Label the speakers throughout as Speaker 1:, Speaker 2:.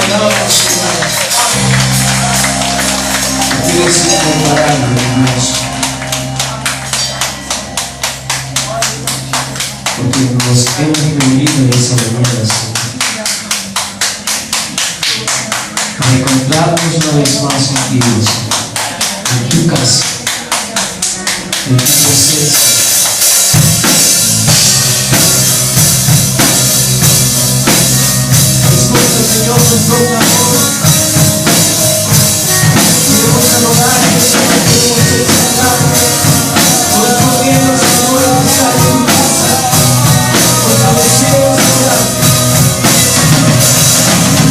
Speaker 1: Tú eres incomparable, Dios. Porque nos hemos reunido en esa mañana, Señor, para encontrarnos una vez más aquí, Dios, en tu casa, en tu presencia. Escucha, Señor, nuestro clamor. Queremos adorarte, Señor, queremos exaltarte. Corriendo, Señor, a estar en tu casa. Con la deseo, Señor.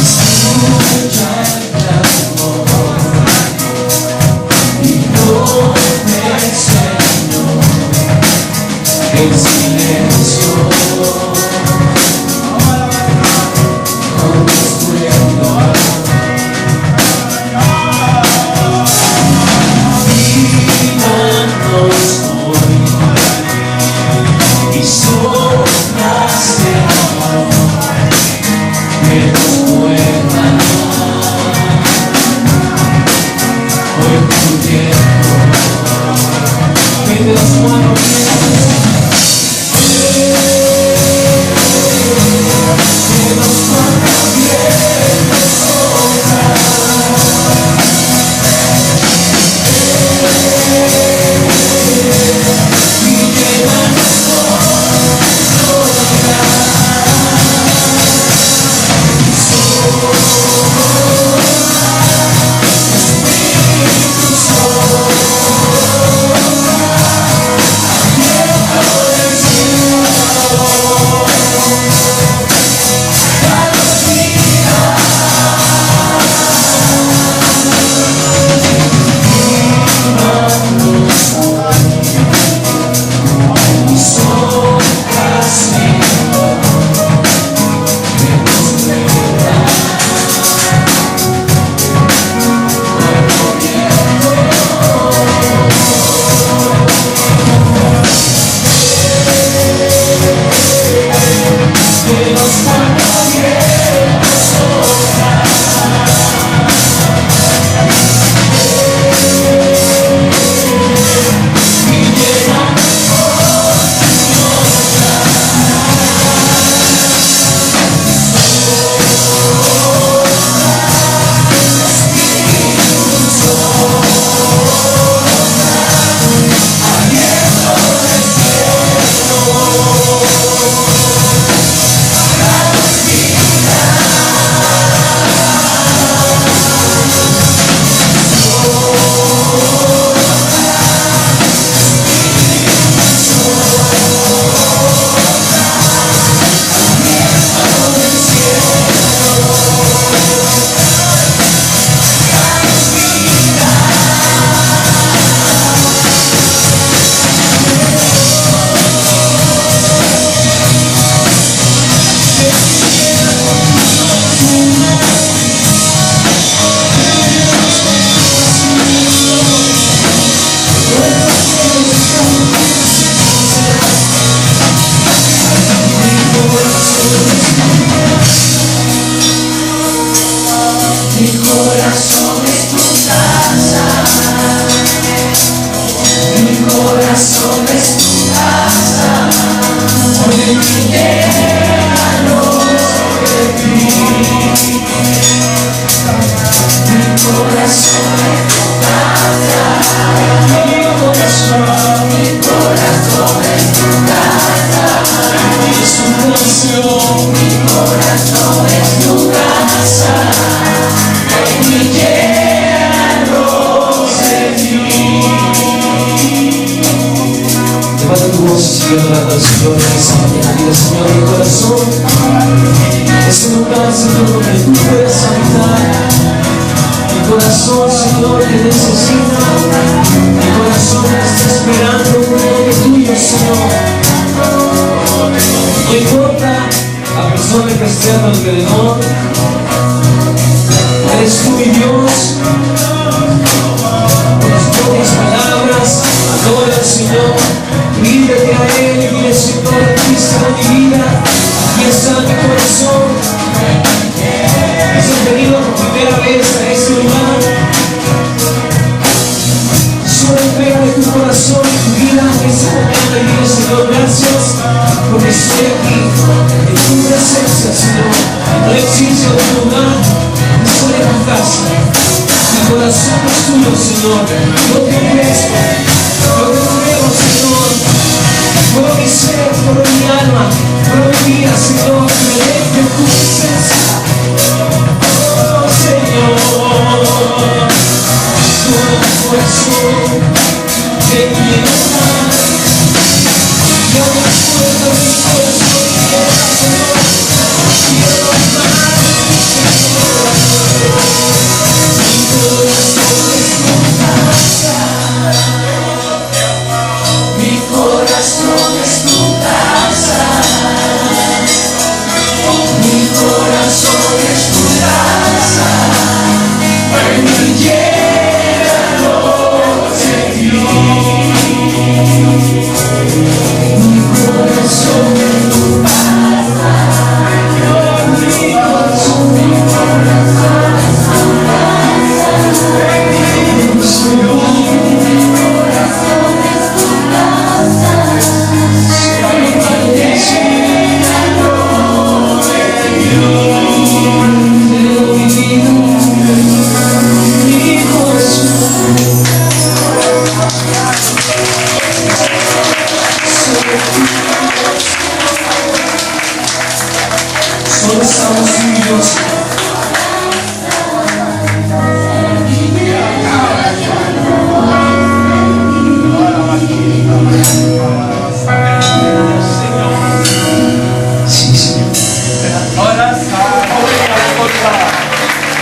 Speaker 1: Escucha el clamor y no me Señor. tuyo, Señor. Yo te ofrezco, yo te ruego, Señor, por mi ser, por mi alma, por mi vida, Señor, que me deje tu presencia. Oh, Señor, todo mi corazón te quiero amar. Yo me acuerdo mi corazón quiero, Señor, quiero amar, Señor. Mi corazón es tu casa, mi corazón es tu casa, mi corazón es tu casa, ven y llénalo de ti. Mi corazón es tu casa, mi corazón es tu casa, solo estamos unidos. Sí, Señor.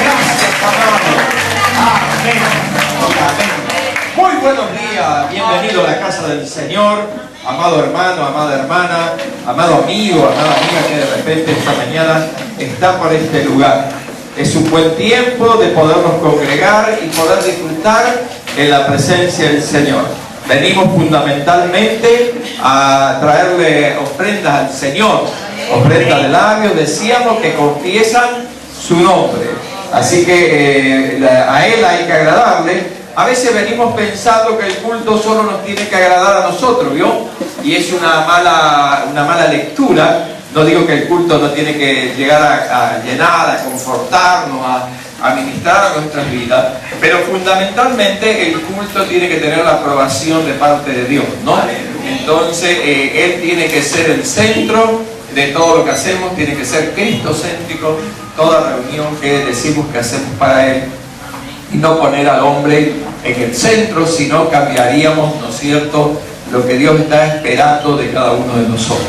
Speaker 2: Gracias, amado. Amén. Amén. Muy buenos días, bienvenido a la casa del Señor, amado hermano, amada hermana, amado amigo, amada amiga que de repente esta mañana está por este lugar. Es un buen tiempo de podernos congregar y poder disfrutar en la presencia del Señor. Venimos fundamentalmente a traerle ofrendas al Señor, ofrendas de labios, decíamos, que confiesan su nombre. Así que a Él hay que agradarle. A veces venimos pensando que el culto solo nos tiene que agradar a nosotros, ¿vio? Y es una mala lectura. No digo que el culto no tiene que llegar a llenar, a confortarnos, a ministrar a nuestras vidas, pero fundamentalmente el culto tiene que tener la aprobación de parte de Dios, ¿no? Entonces Él tiene que ser el centro de todo lo que hacemos, tiene que ser cristocéntrico, toda reunión que decimos que hacemos para Él, y no poner al hombre en el centro, sino cambiaríamos, ¿no es cierto?, lo que Dios está esperando de cada uno de nosotros.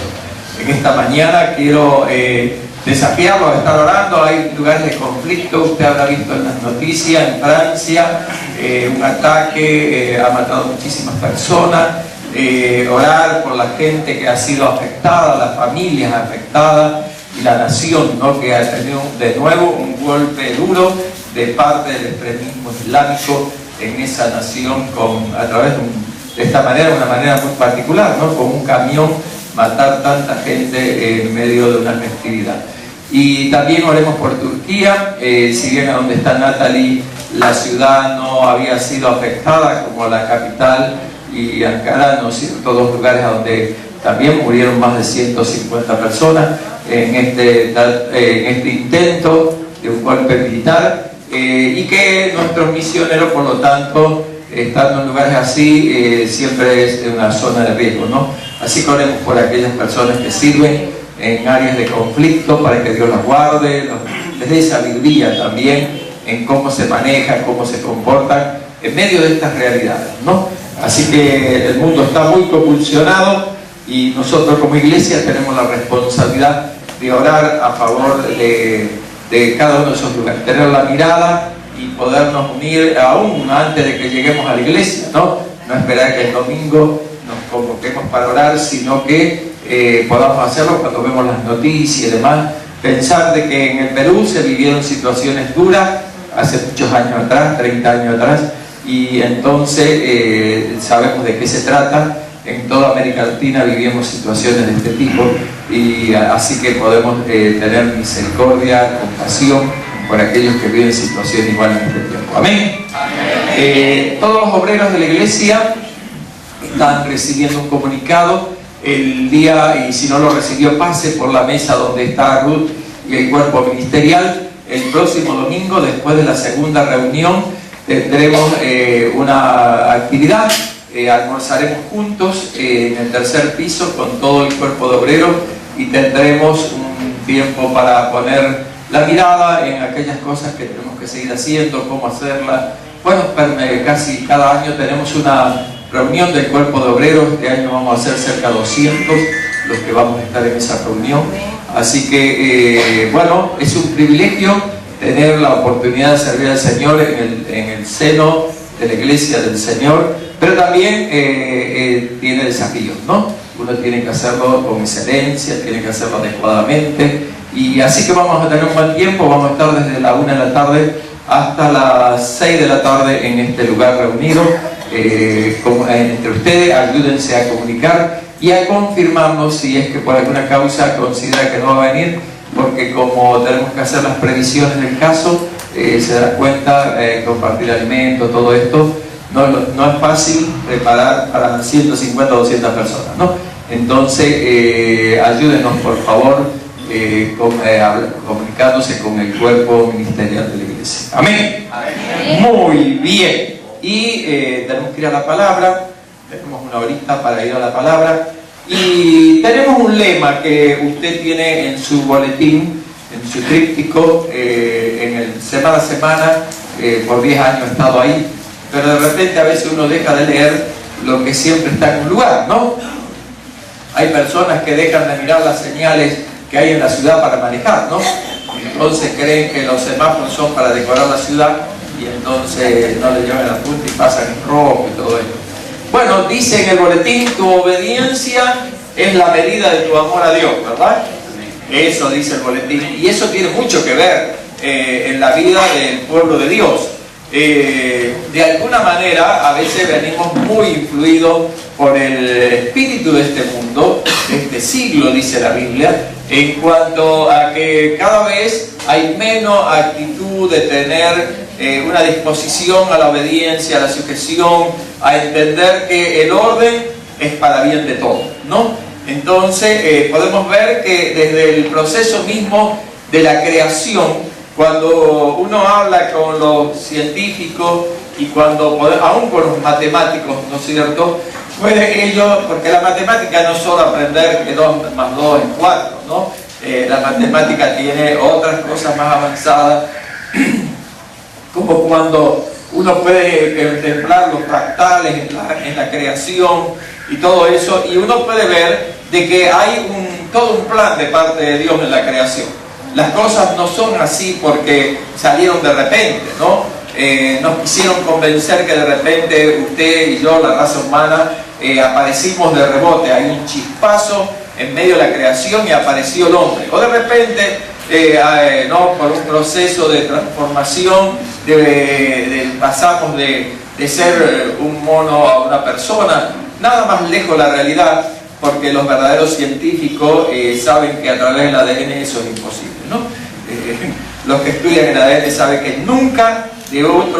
Speaker 2: En esta mañana quiero desafiarlo a estar orando. Hay lugares de conflicto, usted habrá visto en las noticias, en Francia, un ataque, ha matado muchísimas personas. Orar por la gente que ha sido afectada, las familias afectadas y la nación, ¿no?, que ha tenido de nuevo un golpe duro de parte del extremismo islámico en esa nación, a través de esta manera, una manera muy particular, ¿no?, con un camión, matar tanta gente en medio de una festividad. Y también oremos por Turquía. Si bien a donde está Natalie, la ciudad no había sido afectada como la capital, y Ankara, ¿no es cierto?, dos lugares a donde también murieron más de 150 personas en este intento de un golpe militar, y que nuestros misioneros, por lo tanto, estando en lugares así, siempre es una zona de riesgo, ¿no? Así que oremos por aquellas personas que sirven en áreas de conflicto, para que Dios las guarde, les dé sabiduría también en cómo se manejan, cómo se comportan en medio de estas realidades, ¿no? Así que el mundo está muy convulsionado y nosotros como iglesia tenemos la responsabilidad de orar a favor de cada uno de esos lugares, tener la mirada y podernos unir aún antes de que lleguemos a la iglesia, ¿no? No esperar que el domingo nos convoquemos para orar, sino que podamos hacerlo cuando vemos las noticias y demás. Pensar de que en el Perú se vivieron situaciones duras hace muchos años atrás, 30 años atrás, y entonces sabemos de qué se trata. En toda América Latina vivimos situaciones de este tipo, y así que podemos tener misericordia, compasión por aquellos que viven situaciones iguales en este tiempo. Amén. Todos los obreros de la iglesia están recibiendo un comunicado el día, y si no lo recibió, pase por la mesa donde está Ruth y el cuerpo ministerial. El próximo domingo, después de la segunda reunión, tendremos una actividad, almorzaremos juntos en el tercer piso con todo el cuerpo de obreros y tendremos un tiempo para poner la mirada en aquellas cosas que tenemos que seguir haciendo, cómo hacerlas. Bueno, casi cada año tenemos una reunión del cuerpo de obreros. Este año vamos a ser cerca de 200 los que vamos a estar en esa reunión. Así que, bueno, es un privilegio tener la oportunidad de servir al Señor en el seno de la iglesia del Señor, pero también tiene desafíos, ¿no? Uno tiene que hacerlo con excelencia, tiene que hacerlo adecuadamente, y así que vamos a tener un buen tiempo. Vamos a estar desde la 1 de la tarde hasta las 6 de la tarde en este lugar reunido. Entre ustedes, ayúdense a comunicar y a confirmarnos si es que por alguna causa considera que no va a venir, porque como tenemos que hacer las previsiones del caso, se da cuenta, compartir alimentos, todo esto, no es fácil preparar para 150 o 200 personas, ¿no? Entonces, ayúdenos por favor, comunicándose con el cuerpo ministerial de la iglesia. Amén. Amén. Muy bien. Y tenemos que ir a la palabra, tenemos una horita para ir a la palabra, y tenemos un lema que usted tiene en su boletín, en su tríptico, en el semana a semana, por 10 años he estado ahí, pero de repente a veces uno deja de leer lo que siempre está en un lugar, ¿no? Hay personas que dejan de mirar las señales que hay en la ciudad para manejar, ¿no? Entonces creen que los semáforos son para decorar la ciudad, y entonces no le llevan la punta y pasan en rojo y todo esto. Bueno, dice en el boletín, tu obediencia es la medida de tu amor a Dios, ¿verdad? Eso dice el boletín, y eso tiene mucho que ver en la vida del pueblo de Dios. De alguna manera, a veces venimos muy influidos por el espíritu de este mundo, de este siglo, dice la Biblia, en cuanto a que cada vez hay menos actitud de tener una disposición a la obediencia, a la sujeción, a entender que el orden es para bien de todos, ¿no? Entonces podemos ver que desde el proceso mismo de la creación, cuando uno habla con los científicos y aún con los matemáticos, ¿no es cierto? Pueden ellos, porque la matemática no es solo aprender que 2 más 2 es 4, ¿no? La matemática tiene otras cosas más avanzadas, como cuando uno puede contemplar los fractales en la creación y todo eso, y uno puede ver de que hay todo un plan de parte de Dios en la creación. Las cosas no son así porque salieron de repente, ¿no? Nos quisieron convencer que de repente usted y yo, la raza humana, aparecimos de rebote. Hay un chispazo en medio de la creación y apareció el hombre. O de repente, no, por un proceso de transformación, pasamos de ser un mono a una persona. Nada más lejos de la realidad, porque los verdaderos científicos saben que a través del ADN eso es imposible, ¿no? Los que estudian el ADN saben que nunca de un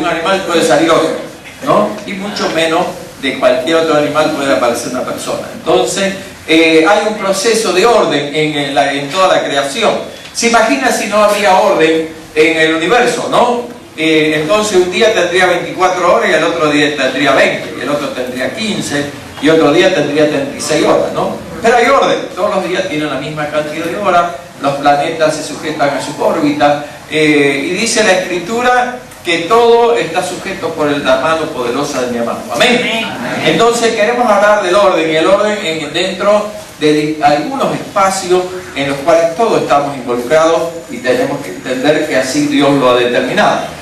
Speaker 2: animal puede salir otro, ¿no? Y mucho menos de cualquier otro animal puede aparecer una persona. Entonces, hay un proceso de orden en toda la creación. ¿Se imagina si no habría orden en el universo, no? Entonces un día tendría 24 horas y el otro día tendría 20, y el otro tendría 15, y otro día tendría 36 horas, ¿no? Pero hay orden, todos los días tienen la misma cantidad de horas, los planetas se sujetan a su órbita, y dice la Escritura que todo está sujeto por la mano poderosa de mi amado. ¿Amén? Entonces queremos hablar del orden, y el orden dentro de algunos espacios en los cuales todos estamos involucrados, y tenemos que entender que así Dios lo ha determinado.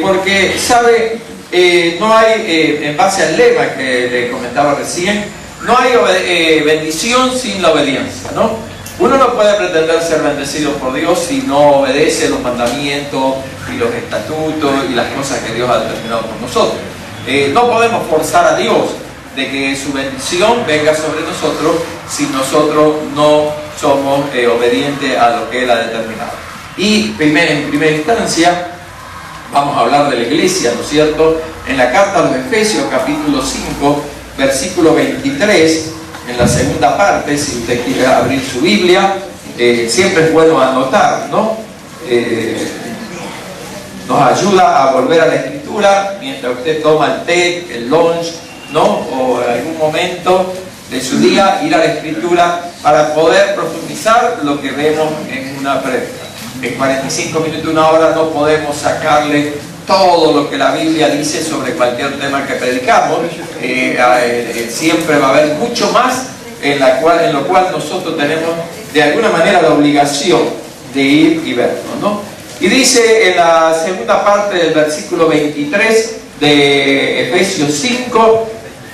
Speaker 2: Porque, ¿sabe? No hay, en base al lema que le comentaba recién, no hay bendición sin la obediencia, ¿no? Uno no puede pretender ser bendecido por Dios si no obedece los mandamientos y los estatutos y las cosas que Dios ha determinado por nosotros. No podemos forzar a Dios de que su bendición venga sobre nosotros si nosotros no somos obedientes a lo que Él ha determinado. Y en primera instancia vamos a hablar de la iglesia, ¿no es cierto? En la carta a los Efesios, capítulo 5, versículo 23, en la segunda parte, si usted quiere abrir su Biblia, siempre es bueno anotar, ¿no? nos ayuda a volver a la Escritura mientras usted toma el té, el lunch, ¿no? O en algún momento de su día, ir a la Escritura para poder profundizar lo que vemos en una prédica. En 45 minutos, una hora, no podemos sacarle todo lo que la Biblia dice sobre cualquier tema que predicamos. Siempre va a haber mucho más en lo cual nosotros tenemos de alguna manera la obligación de ir y verlo, ¿no? Y dice en la segunda parte del versículo 23 de Efesios 5,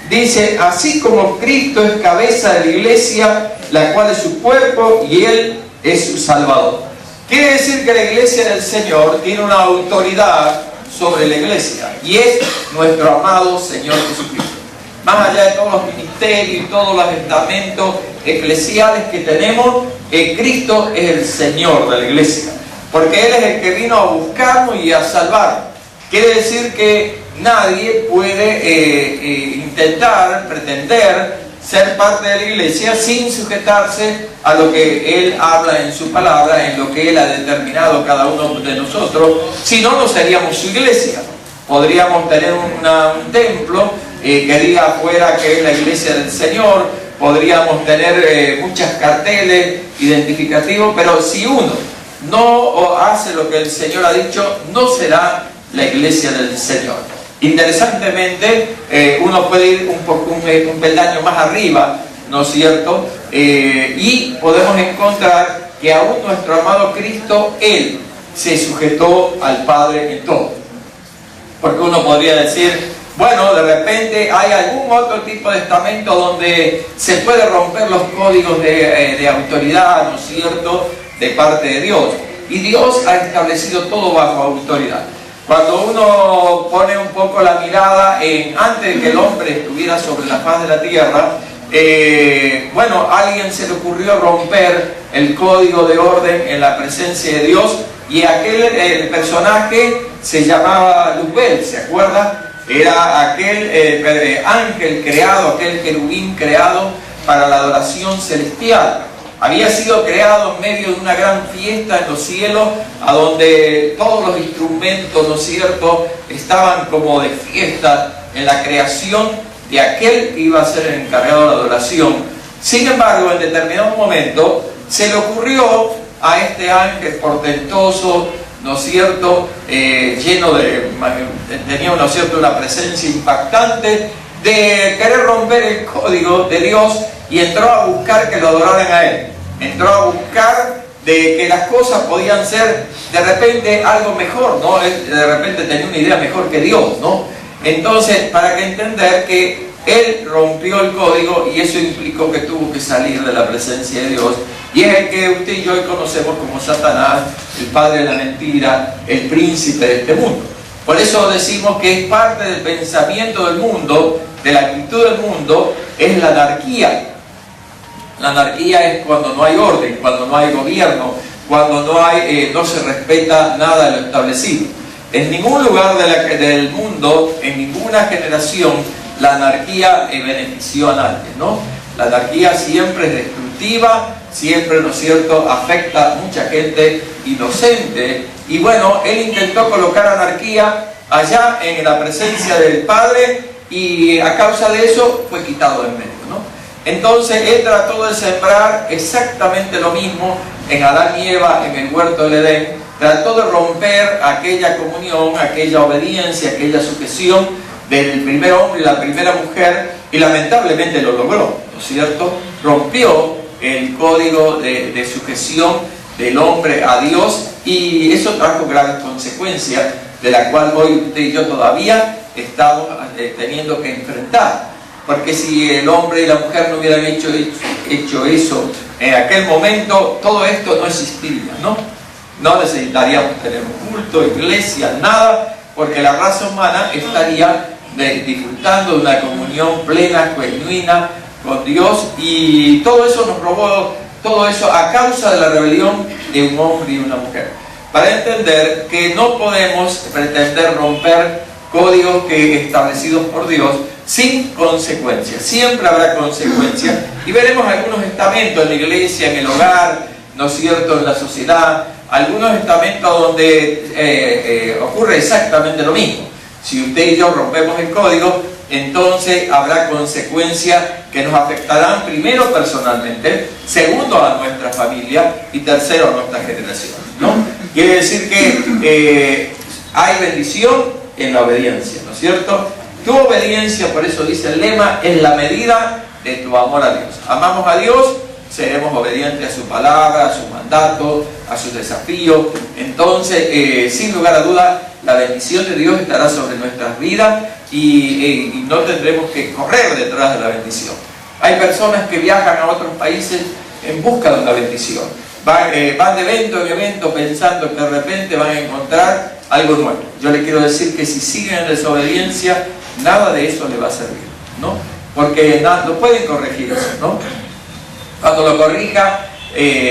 Speaker 2: dice: así como Cristo es cabeza de la iglesia, la cual es su cuerpo y Él es su Salvador. Quiere decir que la iglesia del Señor tiene una autoridad sobre la iglesia, y es nuestro amado Señor Jesucristo. Más allá de todos los ministerios y todos los estamentos eclesiales que tenemos, Cristo es el Señor de la iglesia, porque Él es el que vino a buscarnos y a salvarnos. Quiere decir que nadie puede intentar, pretender ser parte de la iglesia sin sujetarse a lo que Él habla en su palabra, en lo que Él ha determinado cada uno de nosotros. Si no, no seríamos su iglesia. Podríamos tener un templo que diga afuera que es la iglesia del Señor, podríamos tener muchas carteles identificativos, pero si uno no hace lo que el Señor ha dicho, no será la iglesia del Señor. Interesantemente, uno puede ir un peldaño más arriba, ¿no es cierto? Y podemos encontrar que aún nuestro amado Cristo, Él se sujetó al Padre en todo. Porque uno podría decir, bueno, de repente hay algún otro tipo de estamento donde se puede romper los códigos de autoridad, ¿no es cierto?, de parte de Dios. Y Dios ha establecido todo bajo autoridad. Cuando uno pone un poco la mirada antes de que el hombre estuviera sobre la faz de la tierra, bueno, a alguien se le ocurrió romper el código de orden en la presencia de Dios, y el personaje se llamaba Luzbel, ¿se acuerda? Era aquel ángel creado, aquel querubín creado para la adoración celestial. Había sido creado en medio de una gran fiesta en los cielos, a donde todos los instrumentos, ¿no es cierto?, estaban como de fiesta en la creación de aquel que iba a ser el encargado de la adoración. Sin embargo, en determinado momento, se le ocurrió a este ángel portentoso, ¿no es cierto?, tenía, ¿no es cierto?, una presencia impactante, de querer romper el código de Dios, y entró a buscar que lo adoraran a Él. Entró a buscar de que las cosas podían ser de repente algo mejor, ¿no? Él de repente tenía una idea mejor que Dios, ¿no? Entonces, para que entender que Él rompió el código, y eso implicó que tuvo que salir de la presencia de Dios, y es el que usted y yo hoy conocemos como Satanás, el padre de la mentira, el príncipe de este mundo. Por eso decimos que es parte del pensamiento del mundo, de la actitud del mundo, es la anarquía. La anarquía es cuando no hay orden, cuando no hay gobierno, cuando no se respeta nada de lo establecido. En ningún lugar del mundo, en ninguna generación, la anarquía benefició a nadie, ¿no? La anarquía siempre es destructiva, siempre, ¿no es cierto?, afecta a mucha gente inocente. Y bueno, él intentó colocar anarquía allá en la presencia del Padre, y a causa de eso fue quitado de en medio, ¿no? Entonces él trató de sembrar exactamente lo mismo en Adán y Eva en el huerto del Edén. Trató de romper aquella comunión, aquella obediencia, aquella sujeción del primer hombre y la primera mujer, y lamentablemente lo logró, ¿no es cierto? Rompió el código de sujeción del hombre a Dios, y eso trajo graves consecuencias, de la cual hoy usted y yo todavía estamos teniendo que enfrentar. Porque si el hombre y la mujer no hubieran hecho eso en aquel momento, todo esto no existiría, ¿no? No necesitaríamos tener un culto, iglesia, nada, porque la raza humana estaría disfrutando de una comunión plena, genuina con Dios, y todo eso nos robó, todo eso a causa de la rebelión de un hombre y una mujer. Para entender que no podemos pretender romper códigos establecidos por Dios sin consecuencias. Siempre habrá consecuencias, y veremos algunos estamentos en la iglesia, en el hogar, ¿no es cierto?, en la sociedad. algunos estamentos donde ocurre exactamente lo mismo. Si usted y yo rompemos el código, entonces habrá consecuencias que nos afectarán, primero personalmente, segundo a nuestra familia y tercero a nuestra generación, ¿no? Quiere decir que hay bendición en la obediencia, ¿no es cierto? Tu obediencia, por eso dice el lema, es la medida de tu amor a Dios. Amamos a Dios, seremos obedientes a su palabra, a su mandato, a sus desafíos. Entonces, sin lugar a dudas, la bendición de Dios estará sobre nuestras vidas y no tendremos que correr detrás de la bendición. Hay personas que viajan a otros países en busca de una bendición. Van de evento en evento pensando que de repente van a encontrar algo nuevo. Yo le quiero decir que si siguen en desobediencia, nada de eso le va a servir, ¿no? Porque no pueden corregir eso, ¿no? Cuando lo corrija,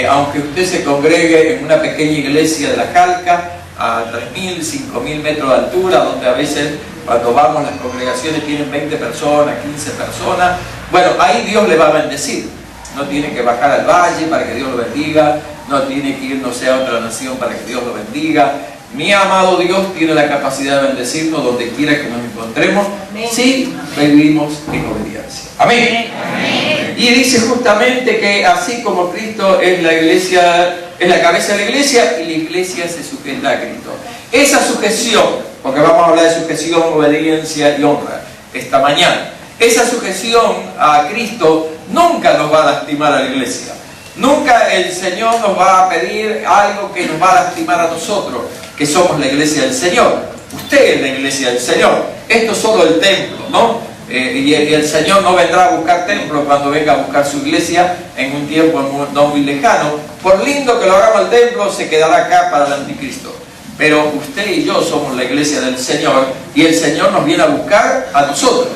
Speaker 2: aunque usted se congregue en una pequeña iglesia de la Calca, a 3.000, 5.000 metros de altura, donde a veces cuando vamos las congregaciones tienen 20 personas, 15 personas, bueno, ahí Dios le va a bendecir. No tiene que bajar al valle para que Dios lo bendiga, no tiene que ir, no sé, a otra nación para que Dios lo bendiga. Mi amado Dios tiene la capacidad de bendecirnos donde quiera que nos encontremos, si vivimos en obediencia. Amén. Amén. Y dice justamente que así como Cristo es la iglesia, es la cabeza de la iglesia, y la iglesia se sujeta a Cristo. Esa sujeción, porque vamos a hablar de sujeción, obediencia y honra esta mañana, esa sujeción a Cristo nunca nos va a lastimar a la iglesia. Nunca el Señor nos va a pedir algo que nos va a lastimar a nosotros, que somos la iglesia del Señor. Usted es la iglesia del Señor. Esto es solo el templo, ¿no? Y el Señor no vendrá a buscar templo cuando venga a buscar su iglesia en un tiempo no muy lejano. Por lindo que lo hagamos el templo, se quedará acá para el anticristo. Pero usted y yo somos la iglesia del Señor y el Señor nos viene a buscar a nosotros.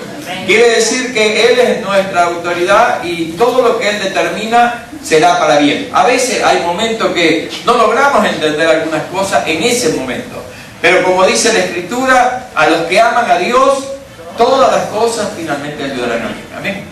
Speaker 2: Quiere decir que Él es nuestra autoridad y todo lo que Él determina será para bien. A veces hay momentos que no logramos entender algunas cosas en ese momento. Pero como dice la Escritura, a los que aman a Dios, todas las cosas finalmente ayudarán a bien. Amén.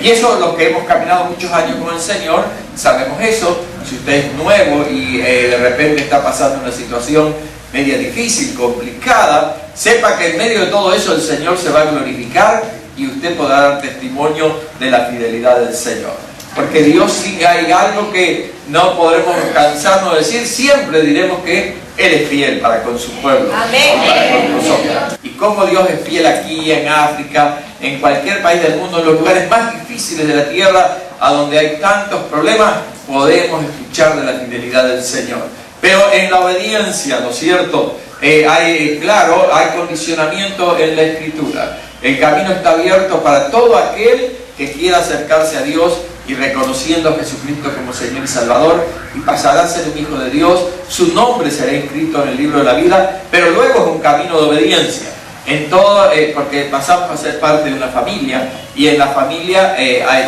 Speaker 2: Y eso, los que hemos caminado muchos años con el Señor, sabemos eso. Si usted es nuevo y de repente está pasando una situación media difícil, complicada, sepa que en medio de todo eso el Señor se va a glorificar y usted podrá dar testimonio de la fidelidad del Señor. Porque Dios, sí, hay algo que no podremos cansarnos de decir, siempre diremos que Él es fiel para con su pueblo. Amén. Para con nosotros. Y como Dios es fiel aquí, en África, en cualquier país del mundo, en los lugares más difíciles de la tierra, a donde hay tantos problemas, podemos escuchar de la fidelidad del Señor. Pero en la obediencia, ¿no es cierto? Hay condicionamiento en la Escritura. El camino está abierto para todo aquel que quiera acercarse a Dios y reconociendo a Jesucristo como Señor y Salvador, y pasará a ser un hijo de Dios. Su nombre será inscrito en el libro de la vida, pero luego es un camino de obediencia. En todo, porque pasamos a ser parte de una familia, y en la familia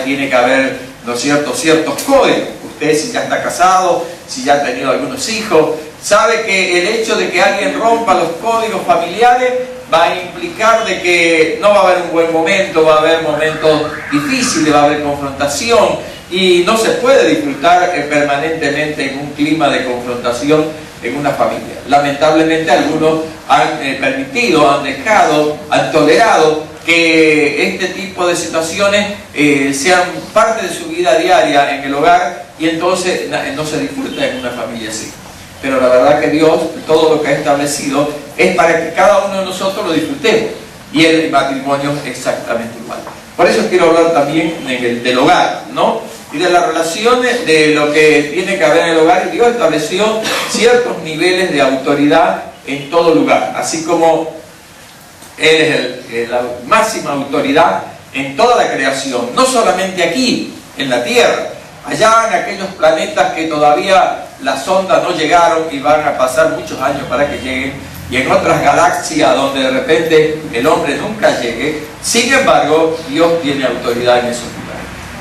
Speaker 2: tiene que haber, ¿no es cierto?, ciertos códigos. Usted, si ya está casado, si ya ha tenido algunos hijos, sabe que el hecho de que alguien rompa los códigos familiares va a implicar de que no va a haber un buen momento, va a haber momentos difíciles, va a haber confrontación, y no se puede disfrutar permanentemente en un clima de confrontación en una familia. Lamentablemente algunos han permitido, han dejado, han tolerado que este tipo de situaciones sean parte de su vida diaria en el hogar, y entonces no se disfruta en una familia así. Pero la verdad que Dios, todo lo que ha establecido es para que cada uno de nosotros lo disfrutemos, y el matrimonio exactamente igual. Por eso quiero hablar también del hogar, ¿no? Y de las relaciones, de lo que tiene que haber en el hogar. Y Dios estableció ciertos niveles de autoridad en todo lugar, así como Él es la máxima autoridad en toda la creación, no solamente aquí, en la Tierra, allá en aquellos planetas que todavía las ondas no llegaron y van a pasar muchos años para que lleguen, y en otras galaxias donde de repente el hombre nunca llegue. Sin embargo, Dios tiene autoridad en esos lugares.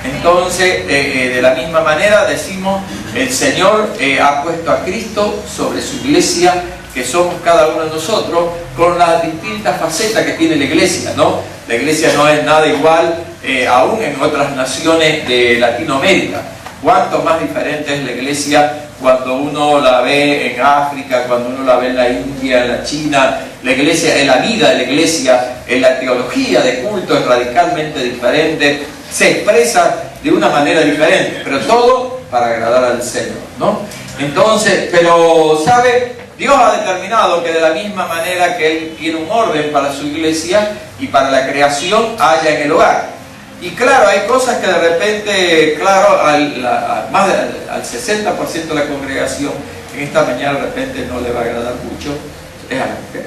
Speaker 2: Entonces, de la misma manera decimos, el Señor ha puesto a Cristo sobre su iglesia, que somos cada uno de nosotros, con las distintas facetas que tiene la iglesia, ¿no? La iglesia no es nada igual, aún en otras naciones de Latinoamérica. Cuánto más diferente es la iglesia cuando uno la ve en África, cuando uno la ve en la India, en la China, la iglesia, en la vida de la iglesia, en la teología de culto es radicalmente diferente, se expresa de una manera diferente, pero todo para agradar al Señor, ¿no? Entonces, pero, ¿sabe? Dios ha determinado que de la misma manera que Él tiene un orden para su iglesia y para la creación, haya en el hogar. Y claro, hay cosas que de repente, claro, más al 60% de la congregación en esta mañana de repente no le va a agradar mucho, es a la mujer.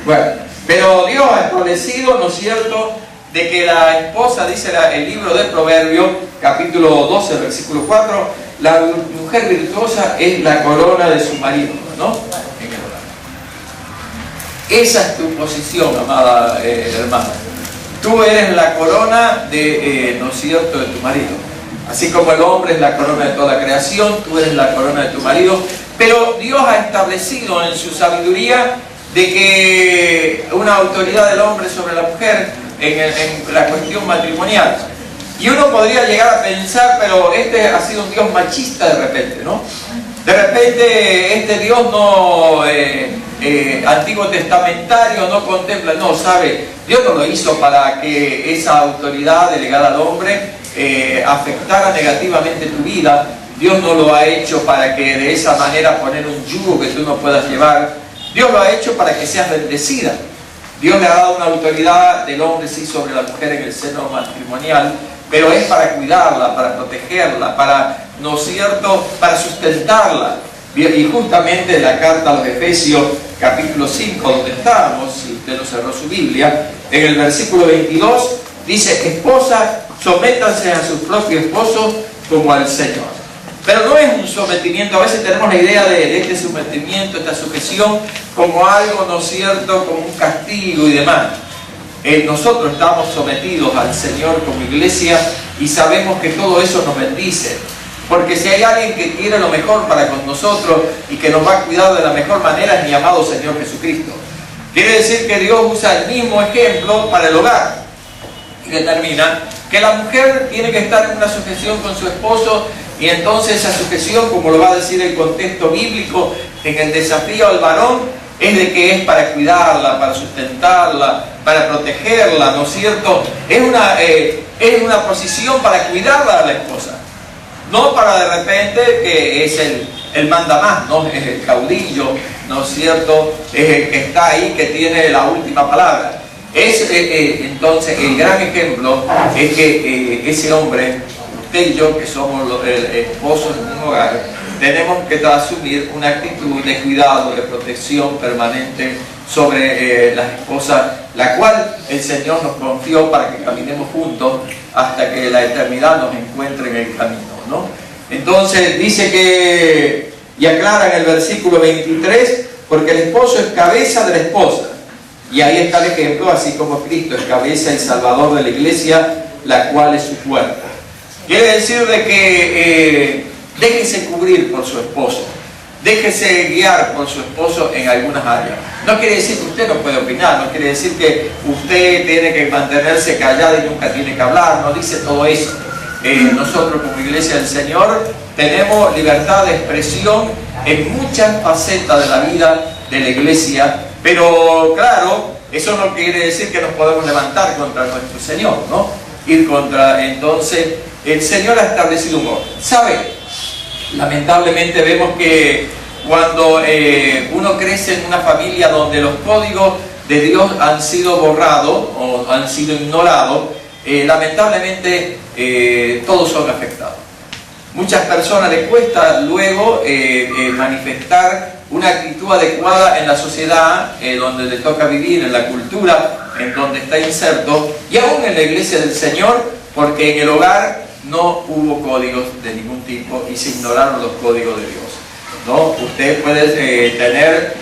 Speaker 2: Bueno, pero Dios ha establecido, ¿no es cierto?, de que la esposa, dice el libro de Proverbios, capítulo 12, versículo 4, la mujer virtuosa es la corona de su marido, ¿no? En el hogar. Esa es tu posición, amada hermana. Tú eres la corona de, ¿no es cierto?, de tu marido. Así como el hombre es la corona de toda la creación, tú eres la corona de tu marido. Pero Dios ha establecido en su sabiduría de que una autoridad del hombre sobre la mujer en la cuestión matrimonial. Y uno podría llegar a pensar, pero este ha sido un Dios machista de repente, ¿no? De repente este Dios no antiguo testamentario no contempla, no, sabe, Dios no lo hizo para que esa autoridad delegada al hombre afectara negativamente tu vida. Dios no lo ha hecho para que de esa manera poner un yugo que tú no puedas llevar. Dios lo ha hecho para que seas bendecida. Dios le ha dado una autoridad del hombre sí sobre la mujer en el seno matrimonial, pero es para cuidarla, para protegerla, para, ¿no es cierto?, para sustentarla. Y justamente en la carta a los Efesios, capítulo 5, donde estábamos, si usted no cerró su Biblia, en el versículo 22, dice: esposas, sométanse a sus propios esposos como al Señor. Pero no es un sometimiento, a veces tenemos la idea de este sometimiento, esta sujeción, como algo, ¿no es cierto?, como un castigo y demás. Nosotros estamos sometidos al Señor como iglesia y sabemos que todo eso nos bendice. Porque si hay alguien que quiere lo mejor para con nosotros y que nos va a cuidar de la mejor manera, es mi amado Señor Jesucristo. Quiere decir que Dios usa el mismo ejemplo para el hogar. Y determina que la mujer tiene que estar en una sujeción con su esposo, y entonces esa sujeción, como lo va a decir el contexto bíblico, en el desafío al varón, es de que es para cuidarla, para sustentarla, para protegerla, ¿no es cierto? Es una posición para cuidarla a la esposa. No para de repente que es el mandamás, ¿no? Es el caudillo, ¿no es cierto? Es el que está ahí, que tiene la última palabra. Entonces, el gran ejemplo es que ese hombre, usted y yo, que somos los esposos en un hogar, tenemos que asumir una actitud de cuidado, de protección permanente sobre las esposas, la cual el Señor nos confió para que caminemos juntos hasta que la eternidad nos encuentre en el camino, ¿no? Entonces dice que, y aclara en el versículo 23, porque el esposo es cabeza de la esposa. Y ahí está el ejemplo, así como Cristo es cabeza y salvador de la iglesia, la cual es su cuerpo. Quiere decir de que déjese cubrir por su esposo, déjese guiar por su esposo en algunas áreas. No quiere decir que usted no puede opinar, no quiere decir que usted tiene que mantenerse callada y nunca tiene que hablar, no dice todo eso. Nosotros como Iglesia del Señor tenemos libertad de expresión en muchas facetas de la vida de la iglesia, pero claro, eso no quiere decir que nos podemos levantar contra nuestro Señor, ¿no? Ir contra, entonces, el Señor ha establecido un orden. ¿Sabe? Lamentablemente vemos que cuando uno crece en una familia donde los códigos de Dios han sido borrados o han sido ignorados, lamentablemente todos son afectados. Muchas personas les cuesta luego manifestar una actitud adecuada en la sociedad donde le toca vivir, en la cultura en donde está inserto, y aún en la iglesia del Señor, porque en el hogar no hubo códigos de ningún tipo y se ignoraron los códigos de Dios, ¿no? Usted puede tener,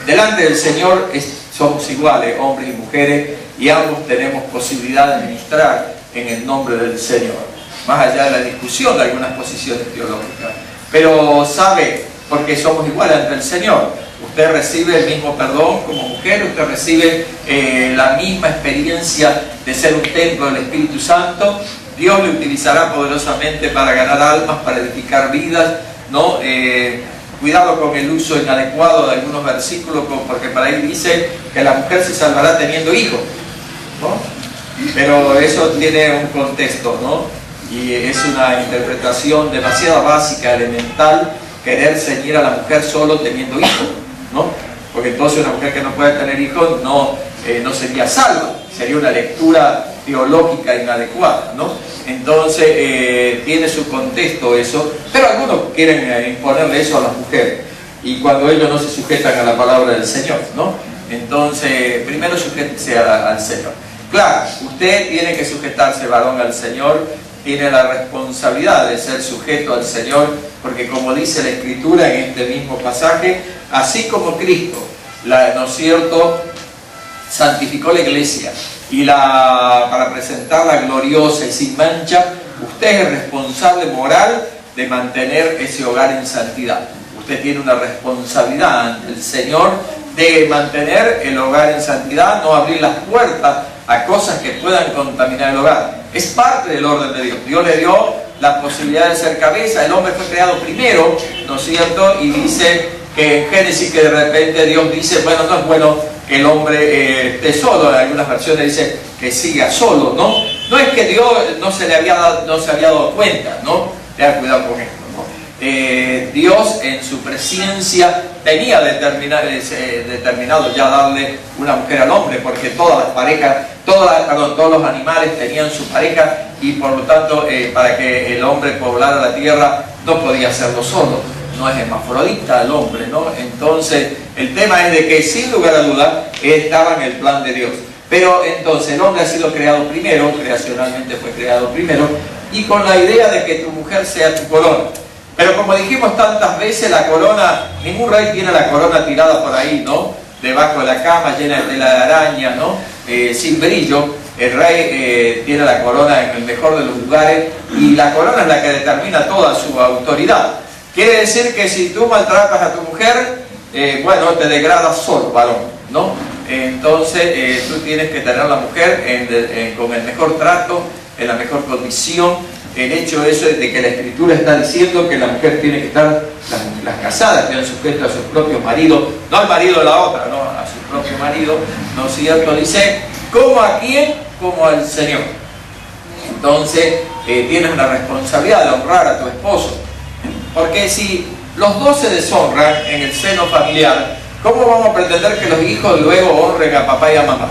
Speaker 2: delante del Señor somos iguales, hombres y mujeres, y ambos tenemos posibilidad de ministrar en el nombre del Señor, más allá de la discusión de algunas posiciones teológicas. Pero sabe, porque somos iguales ante el Señor. Usted recibe el mismo perdón como mujer, usted recibe la misma experiencia de ser un templo del Espíritu Santo. Dios le utilizará poderosamente para ganar almas, para edificar vidas, ¿no? Cuidado con el uso inadecuado de algunos versículos, porque para ahí dice que la mujer se salvará teniendo hijos, ¿no? Pero eso tiene un contexto, ¿no? Y es una interpretación demasiado básica, elemental, querer ceñir a la mujer solo teniendo hijos, ¿no? Porque entonces una mujer que no puede tener hijos no sería salva, sería una lectura teológica inadecuada, ¿no? Entonces tiene su contexto eso, pero algunos quieren imponerle eso a las mujeres, y cuando ellos no se sujetan a la palabra del Señor, ¿no? Entonces primero sujétese al Señor. Claro, usted tiene que sujetarse, varón, al Señor, tiene la responsabilidad de ser sujeto al Señor, porque como dice la Escritura en este mismo pasaje, así como Cristo, ¿no es cierto?, santificó la iglesia y para presentarla gloriosa y sin mancha, usted es responsable moral de mantener ese hogar en santidad. Usted tiene una responsabilidad ante el Señor de mantener el hogar en santidad, no abrir las puertas a cosas que puedan contaminar el hogar. Es parte del orden de Dios. Dios le dio la posibilidad de ser cabeza. El hombre fue creado primero, ¿no es cierto? Y dice que en Génesis que de repente Dios dice, bueno, no es bueno que el hombre esté solo. En algunas versiones dice que siga solo, ¿no? No es que Dios no se había dado cuenta, ¿no? Tenga cuidado con esto, ¿no? Dios en su presencia tenía determinado ya darle una mujer al hombre, porque todas las parejas, todos los animales tenían su pareja, y por lo tanto para que el hombre poblara la tierra no podía hacerlo solo. No es hermafrodita el hombre, ¿no? Entonces el tema es de que sin lugar a duda estaba en el plan de Dios. Pero entonces el hombre ha sido creado primero, creacionalmente fue creado primero, y con la idea de que tu mujer sea tu corona. Pero como dijimos tantas veces, la corona, ningún rey tiene la corona tirada por ahí, ¿no? Debajo de la cama, llena de tela de araña, ¿no? Sin brillo. El rey tiene la corona en el mejor de los lugares, y la corona es la que determina toda su autoridad. Quiere decir que si tú maltratas a tu mujer, bueno, te degradas solo, varón, ¿no? Entonces tú tienes que tener a la mujer con el mejor trato, en la mejor condición. El hecho eso es de que la Escritura está diciendo que la mujer tiene que estar, las casadas quedan sujetas a sus propios maridos, no al marido de la otra, no, a su propio marido, ¿no es cierto? Dice, ¿cómo a quién? Como al Señor. Entonces tienes una responsabilidad de honrar a tu esposo, porque si los dos se deshonran en el seno familiar, ¿cómo vamos a pretender que los hijos luego honren a papá y a mamá?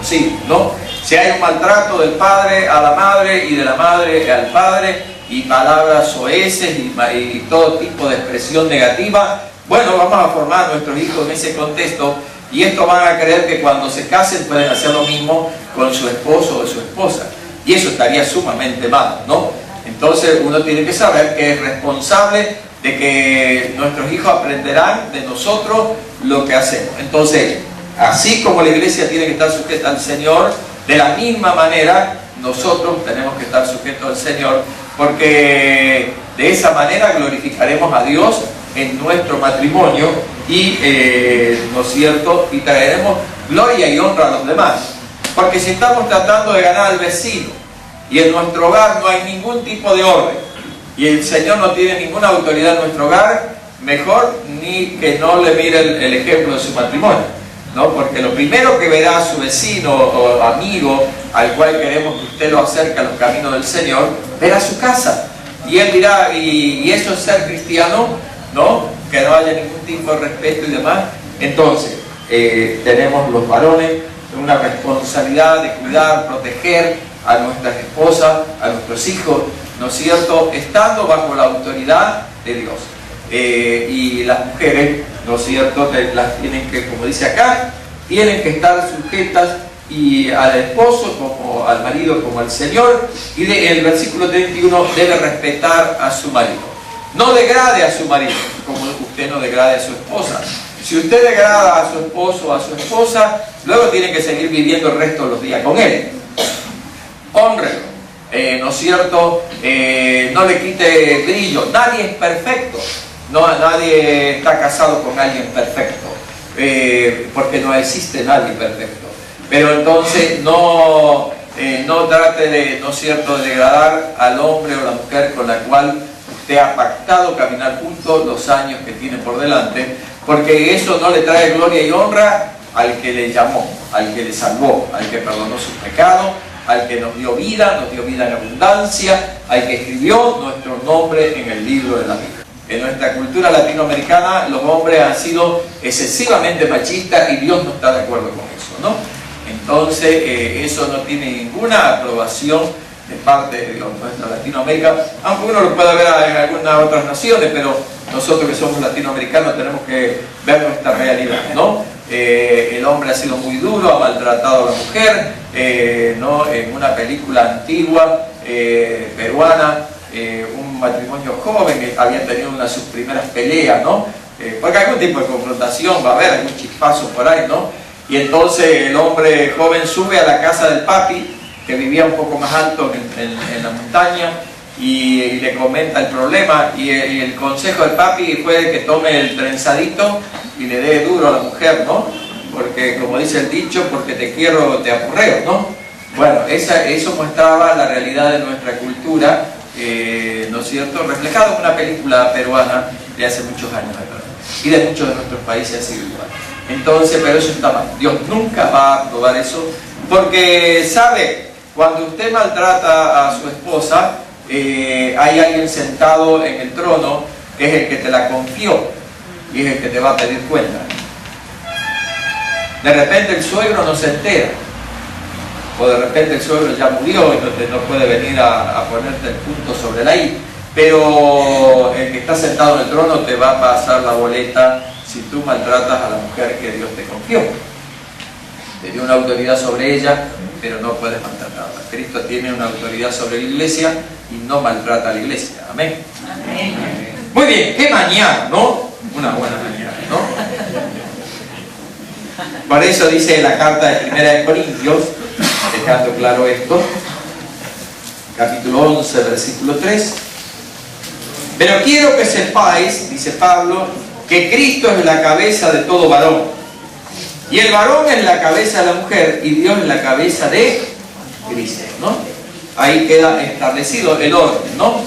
Speaker 2: Sí, ¿no? Si hay un maltrato del padre a la madre y de la madre al padre, y palabras soeces y todo tipo de expresión negativa, bueno, vamos a formar a nuestros hijos en ese contexto, y estos van a creer que cuando se casen pueden hacer lo mismo con su esposo o su esposa, y eso estaría sumamente mal, ¿no? Entonces uno tiene que saber que es responsable de que nuestros hijos aprenderán de nosotros lo que hacemos. Entonces, así como la iglesia tiene que estar sujeta al Señor, de la misma manera nosotros tenemos que estar sujetos al Señor, porque de esa manera glorificaremos a Dios en nuestro matrimonio y, ¿no es cierto?, y traeremos gloria y honra a los demás. Porque si estamos tratando de ganar al vecino y en nuestro hogar no hay ningún tipo de orden y el Señor no tiene ninguna autoridad en nuestro hogar, mejor ni que no le mire el ejemplo de su matrimonio, ¿no? Porque lo primero que verá a su vecino o amigo al cual queremos que usted lo acerque a los caminos del Señor, verá su casa, y él dirá, y eso es ser cristiano, ¿no? Que no haya ningún tipo de respeto y demás. Entonces tenemos los varones una responsabilidad de cuidar, proteger a nuestras esposas, a nuestros hijos, ¿no es cierto?, estando bajo la autoridad de Dios. Y las mujeres, ¿no es cierto?, las tienen que, como dice acá, tienen que estar sujetas y al esposo como al marido como al Señor, y el versículo 31 debe respetar a su marido. No degrade a su marido, como usted no degrade a su esposa. Si usted degrada a su esposo o a su esposa, luego tiene que seguir viviendo el resto de los días con él. Hónrelo, ¿no es cierto? No le quite brillo. Nadie es perfecto. No, nadie está casado con alguien perfecto, porque no existe nadie perfecto. Pero entonces no trate de, ¿no es cierto?, de degradar al hombre o la mujer con la cual te ha pactado caminar juntos los años que tiene por delante, porque eso no le trae gloria y honra al que le llamó, al que le salvó, al que perdonó sus pecados, al que nos dio vida en abundancia, al que escribió nuestro nombre en el libro de la vida. En nuestra cultura latinoamericana los hombres han sido excesivamente machistas y Dios no está de acuerdo con eso, ¿no? Entonces eso no tiene ninguna aprobación de parte de nuestra Latinoamérica, aunque uno lo pueda ver en algunas otras naciones, pero nosotros que somos latinoamericanos tenemos que ver nuestra realidad, ¿no? El hombre ha sido muy duro, ha maltratado a la mujer, ¿no? En una película antigua peruana, un matrimonio joven que había tenido una de sus primeras peleas, ¿no? Porque algún tipo de confrontación va a haber, algún chispazo por ahí, ¿no? Y entonces el hombre joven sube a la casa del papi, que vivía un poco más alto en la montaña, y le comenta el problema, y el consejo del papi fue que tome el trenzadito y le dé duro a la mujer, ¿no? Porque como dice el dicho, porque te quiero te apurreo, ¿no? Bueno, eso mostraba la realidad de nuestra cultura, ¿no es cierto? Reflejado en una película peruana de hace muchos años atrás, y de muchos de nuestros países ha sido igual. Entonces, pero eso está mal. Dios nunca va a aprobar eso, porque sabe, cuando usted maltrata a su esposa, hay alguien sentado en el trono que es el que te la confió y es el que te va a pedir cuenta. De repente el suegro no se entera, o de repente el suegro ya murió y no puede venir a ponerte el punto sobre la I, pero el que está sentado en el trono te va a pasar la boleta si tú maltratas a la mujer que Dios te confió. Te dio una autoridad sobre ella, pero no puedes maltratarla. Cristo tiene una autoridad sobre la iglesia y no maltrata a la iglesia. Amén. Amén. Muy bien, qué mañana, ¿no? Una buena mañana, ¿no? Por eso dice la carta de 1 de Corintios, dejando claro esto, capítulo 11, versículo 3. Pero quiero que sepáis, dice Pablo, que Cristo es la cabeza de todo varón. Y el varón es la cabeza de la mujer y Dios es la cabeza de Cristo, ¿no? Ahí queda establecido el orden, ¿no?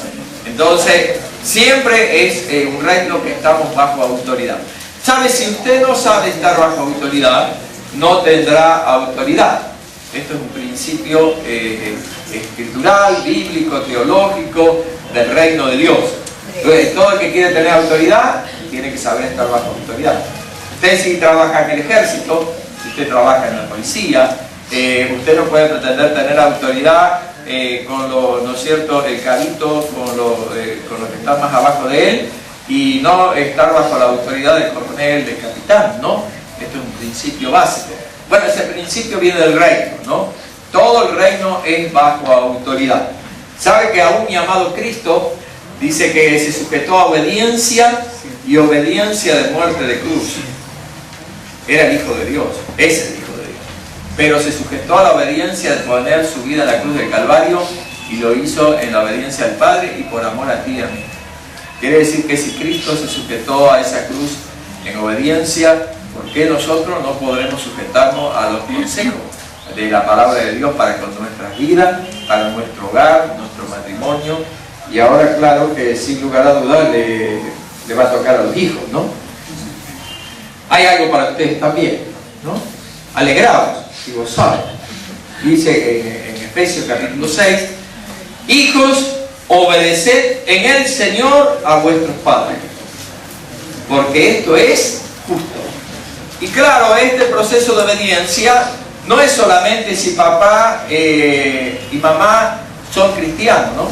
Speaker 2: Entonces, siempre es un reino que estamos bajo autoridad. ¿Sabe? Si usted no sabe estar bajo autoridad, no tendrá autoridad. Esto es un principio escritural, bíblico, teológico del reino de Dios. Entonces, todo el que quiere tener autoridad, tiene que saber estar bajo autoridad. Usted si trabaja en el ejército, si usted trabaja en la policía, usted no puede pretender tener autoridad con los, ¿no es cierto?, el cabito, con los que están más abajo de él, y no estar bajo la autoridad del coronel, del capitán, ¿no? Esto es un principio básico. Bueno, ese principio viene del reino, ¿no? Todo el reino es bajo autoridad. ¿Sabe que aún mi amado Cristo dice que se sujetó a obediencia y obediencia de muerte de cruz? Era el Hijo de Dios, es el Hijo de Dios, pero se sujetó a la obediencia de poner su vida en la cruz del Calvario, y lo hizo en la obediencia al Padre y por amor a ti y a mí. Quiere decir que si Cristo se sujetó a esa cruz en obediencia, ¿por qué nosotros no podremos sujetarnos a los consejos de la palabra de Dios para con nuestras vidas, para nuestro hogar, nuestro matrimonio? Y ahora claro que sin lugar a dudas le va a tocar a los hijos, ¿no? Hay algo para ustedes también, ¿no? Alegraos y gozaos. Dice en Efesios capítulo 6, hijos, obedeced en el Señor a vuestros padres, porque esto es justo. Y claro, este proceso de obediencia no es solamente si papá y mamá son cristianos, ¿no?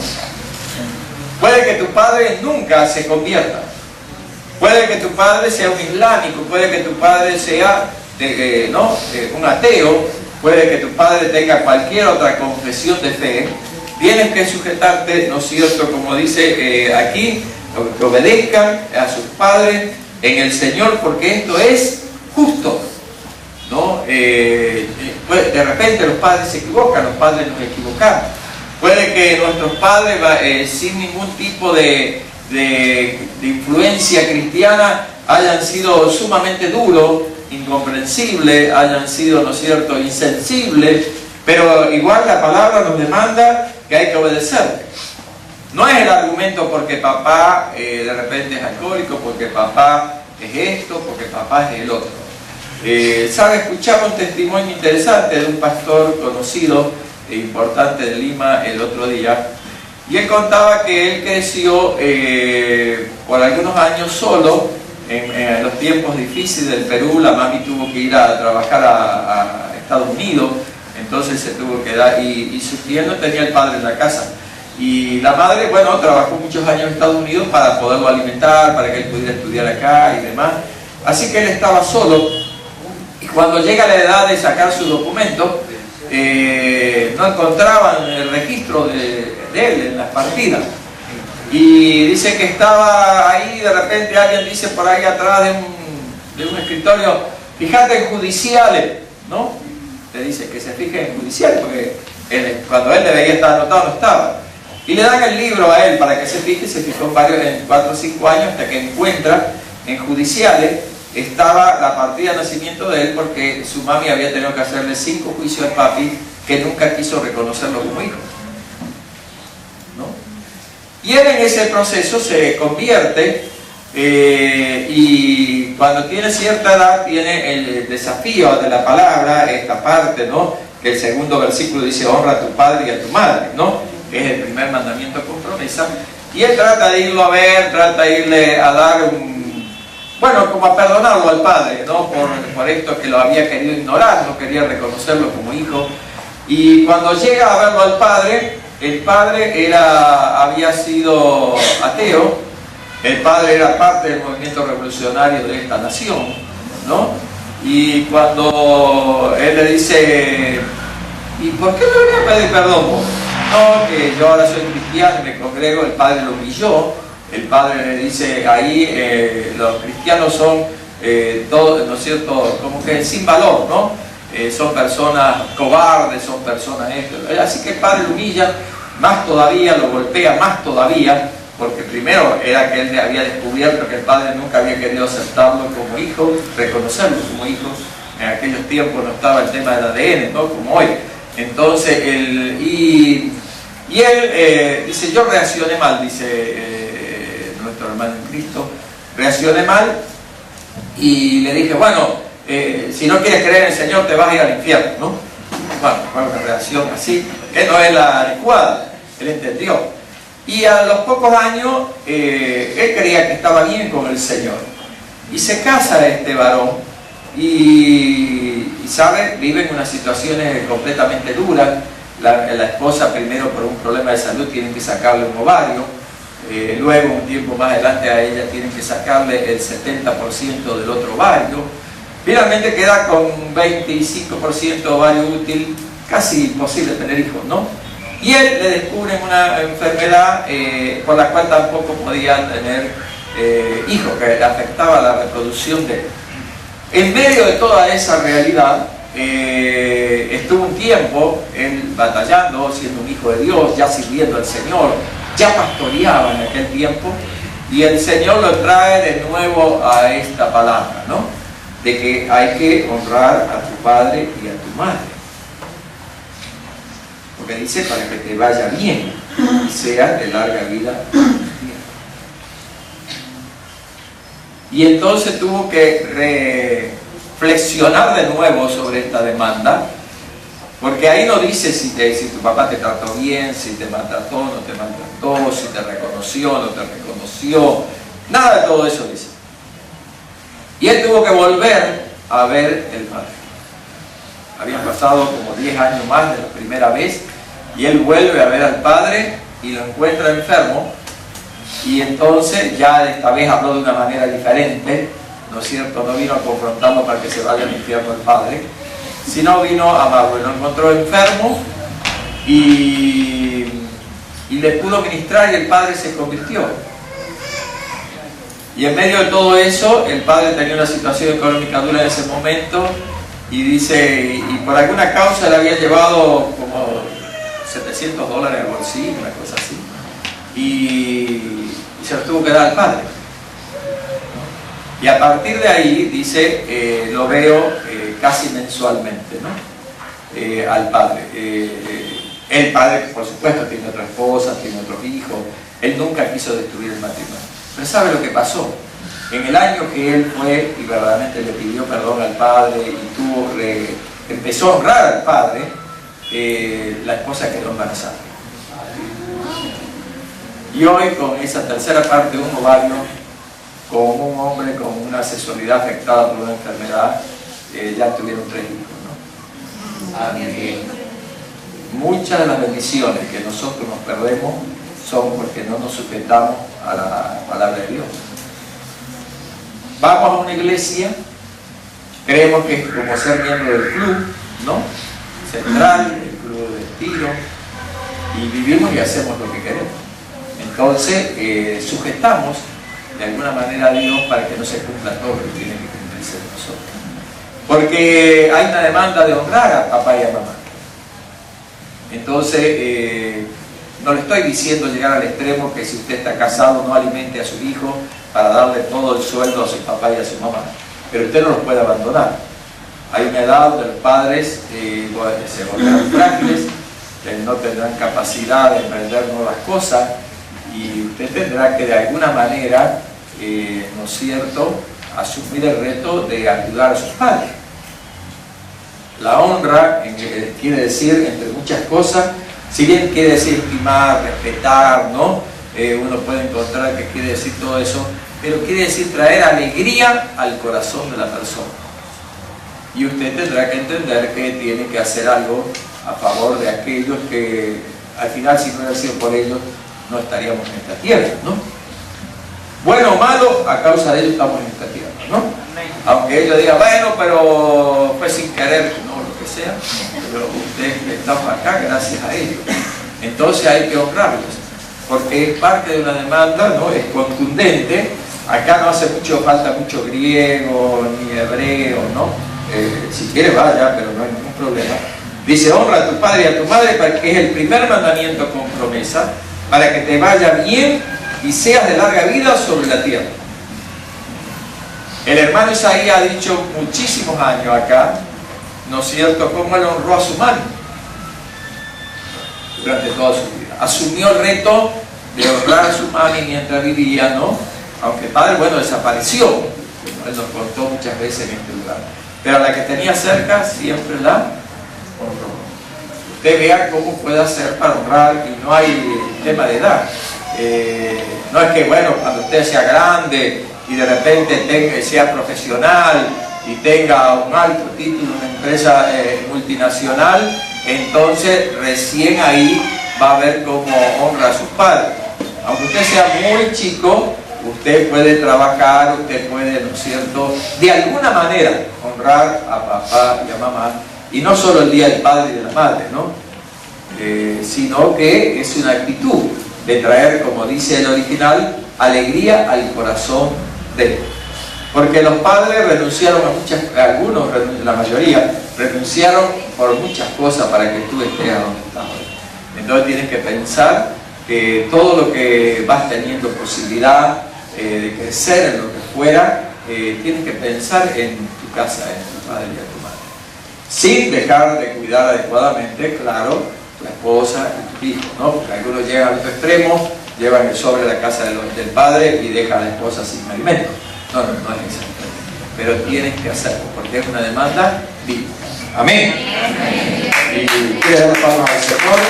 Speaker 2: Puede que tu padre nunca se convierta. Puede que tu padre sea un islámico, puede que tu padre sea un ateo, puede que tu padre tenga cualquier otra confesión de fe. Tienes que sujetarte, ¿no es cierto?, como dice aquí, que obedezcan a sus padres en el Señor, porque esto es justo, ¿no? De repente los padres se equivocan, los padres nos equivocamos. Puede que nuestros padres, sin ningún tipo de influencia cristiana, hayan sido sumamente duros, incomprensibles, hayan sido, ¿no es cierto?, insensibles, pero igual la palabra nos demanda que hay que obedecerle. No es el argumento porque papá de repente es alcohólico, porque papá es esto, porque papá es el otro. ¿Sabe? Escuchaba un testimonio interesante de un pastor conocido e importante de Lima el otro día, y él contaba que él creció por algunos años solo en los tiempos difíciles del Perú. La mami tuvo que ir a trabajar a Estados Unidos, entonces se tuvo que dar, y su tía no tenía el padre en la casa. Y la madre, bueno, trabajó muchos años en Estados Unidos para poderlo alimentar, para que él pudiera estudiar acá y demás. Así que él estaba solo, y cuando llega la edad de sacar su documento, no encontraban el registro de él en las partidas. Y dice que estaba ahí, de repente alguien dice por ahí atrás de un escritorio, fíjate en judiciales, ¿no? Le dice que se fije en judiciales, porque cuando él debería estar anotado no estaba. Y le dan el libro a él para que se fije, se fijó en 4 o 5 años hasta que encuentra en judiciales, estaba la partida de nacimiento de él, porque su mami había tenido que hacerle 5 juicios al papi, que nunca quiso reconocerlo como hijo, ¿no? Y él en ese proceso se convierte, y cuando tiene cierta edad tiene el desafío de la palabra, esta parte, ¿no? Que el segundo versículo dice, honra a tu padre y a tu madre, ¿no? Es el primer mandamiento con promesa, y él trata de irlo a ver, trata de irle a dar bueno, como a perdonarlo al padre, ¿no? Por esto que lo había querido ignorar, no quería reconocerlo como hijo. Y cuando llega a verlo al padre, el padre había sido ateo, el padre era parte del movimiento revolucionario de esta nación, ¿no? Y cuando él le dice, ¿y por qué le voy a pedir perdón vos? No, que yo ahora soy cristiano y me congrego. El padre lo humilló. El padre le dice, ahí los cristianos son todos, ¿no es cierto?, como que sin valor, ¿no? Son personas cobardes, son personas esto. Así que el padre lo humilla más todavía, lo golpea más todavía, porque primero era que él había descubierto que el padre nunca había querido aceptarlo como hijo, reconocerlo como hijo. En aquellos tiempos no estaba el tema del ADN, ¿no?, como hoy. Entonces, y él dice, yo reaccioné mal, dice nuestro hermano en Cristo, reaccioné mal, y le dije, bueno, si no quieres creer en el Señor te vas a ir al infierno, ¿no? Bueno, fue una reacción así, que no es la adecuada, él entendió. Y a los pocos años, él creía que estaba bien con el Señor, y se casa este varón, y sabe, vive en unas situaciones completamente duras. La esposa primero por un problema de salud tienen que sacarle un ovario, luego un tiempo más adelante a ella tienen que sacarle el 70% del otro ovario, finalmente queda con un 25% ovario útil, casi imposible tener hijos, ¿no? Y él le descubre una enfermedad por la cual tampoco podía tener hijos, que le afectaba la reproducción de él. En medio de toda esa realidad, estuvo un tiempo él batallando, siendo un hijo de Dios, ya sirviendo al Señor, ya pastoreaba en aquel tiempo, y el Señor lo trae de nuevo a esta palabra, ¿no? De que hay que honrar a tu padre y a tu madre, porque dice para que te vaya bien y sea de larga vida. Y entonces tuvo que reflexionar de nuevo sobre esta demanda, porque ahí no dice si tu papá te trató bien, si te maltrató, no te maltrató, si te reconoció, no te reconoció, nada de todo eso dice. Y él tuvo que volver a ver el padre. Habían pasado como 10 años más de la primera vez, y él vuelve a ver al padre y lo encuentra enfermo, y entonces ya esta vez habló de una manera diferente, ¿no es cierto? No vino a confrontarlo para que se vaya al infierno el padre, sino vino a amarlo. Lo encontró enfermo y le pudo ministrar, y el padre se convirtió. Y en medio de todo eso, el padre tenía una situación económica dura en ese momento, y dice, y por alguna causa le había llevado como $700 al bolsillo, una cosa así, y se los tuvo que dar al padre. Y a partir de ahí, dice, lo veo casi mensualmente, ¿no? Al padre. El padre, por supuesto, tiene otra esposa, tiene otros hijos. Él nunca quiso destruir el matrimonio. Pero ¿sabe lo que pasó? En el año que él fue y verdaderamente le pidió perdón al padre y empezó a honrar al padre, la esposa quedó embarazada. Y hoy, con esa tercera parte de un ovario, con un hombre con una sexualidad afectada por una enfermedad, ya tuvieron 3 hijos, ¿no? Amén. Muchas de las bendiciones que nosotros nos perdemos son porque no nos sujetamos a la palabra de Dios. Vamos a una iglesia, creemos que es como ser miembro del club, ¿no? Central, el club de tiro, y vivimos y hacemos lo que queremos. Entonces, sujetamos de alguna manera a Dios para que no se cumpla todo lo que tiene que cumplirse de nosotros. Porque hay una demanda de honrar a papá y a mamá. Entonces, no le estoy diciendo llegar al extremo que si usted está casado no alimente a su hijo para darle todo el sueldo a su papá y a su mamá. Pero usted no los puede abandonar. Hay una edad donde los padres se volverán frágiles, no tendrán capacidad de emprender nuevas cosas, y usted tendrá que de alguna manera, ¿no es cierto?, asumir el reto de ayudar a sus padres. La honra quiere decir, entre muchas cosas, si bien quiere decir estimar, respetar, ¿no? Uno puede encontrar que quiere decir todo eso, pero quiere decir traer alegría al corazón de la persona. Y usted tendrá que entender que tiene que hacer algo a favor de aquellos que, al final, si no hubiera sido por ellos, no estaríamos en esta tierra, ¿no? Bueno o malo, a causa de ellos estamos en esta tierra, ¿no? Aunque ellos digan, bueno, pero fue sin querer, no, lo que sea, pero ustedes estamos acá gracias a ellos. Entonces hay que honrarlos, porque es parte de una demanda, ¿no? Es contundente. Acá no hace falta mucho griego ni hebreo, ¿no? Si quiere vaya, pero no hay ningún problema. Dice, honra a tu padre y a tu madre, porque es el primer mandamiento con promesa, para que te vaya bien y seas de larga vida sobre la tierra. El hermano Isaías ha dicho muchísimos años acá, ¿no es cierto?, cómo él honró a su mano durante toda su vida. Asumió el reto de honrar a su mami mientras vivía, ¿no? Aunque el padre, bueno, desapareció, él nos contó muchas veces en este lugar, pero a la que tenía cerca siempre la honró. Usted vea cómo puede hacer para honrar, y no hay tema de edad. No es que, bueno, cuando usted sea grande y de repente sea profesional y tenga un alto título en una empresa multinacional, entonces recién ahí va a ver cómo honra a sus padres. Aunque usted sea muy chico, usted puede trabajar, usted puede, ¿no es cierto?, de alguna manera honrar a papá y a mamá, y no solo el día del padre y de la madre, ¿no? Sino que es una actitud de traer, como dice el original, alegría al corazón de él. Porque los padres renunciaron a algunos, la mayoría, renunciaron por muchas cosas para que tú estés a donde estás hoy. Entonces tienes que pensar que todo lo que vas teniendo posibilidad de crecer en lo que fuera, tienes que pensar en tu casa, en tu padre y a tu madre. Sin dejar de cuidar adecuadamente, claro, tu esposa y tu hijo, ¿no? Porque algunos llegan al otro extremo, llevan el sobre a la casa del padre y dejan a la esposa sin alimento. No es exactamente. Pero tienes que hacerlo, porque es una demanda bíblica. Amén. Y quiero dar las palmas al Señor.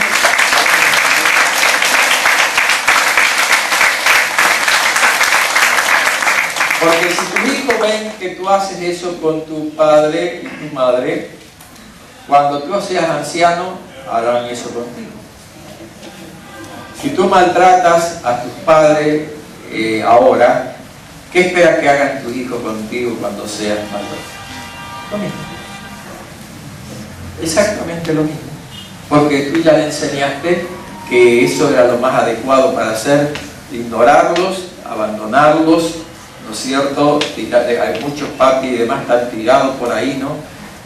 Speaker 2: Porque si tus hijos ven que tú haces eso con tu padre y tu madre, cuando tú seas anciano, harán eso contigo. Si tú maltratas a tus padres ahora, ¿qué esperas que hagan tus hijos contigo cuando seas mayor? Lo mismo. Exactamente lo mismo. Porque tú ya le enseñaste que eso era lo más adecuado para hacer, ignorarlos, abandonarlos, ¿no es cierto? Hay muchos papis y demás están tirados por ahí, ¿no?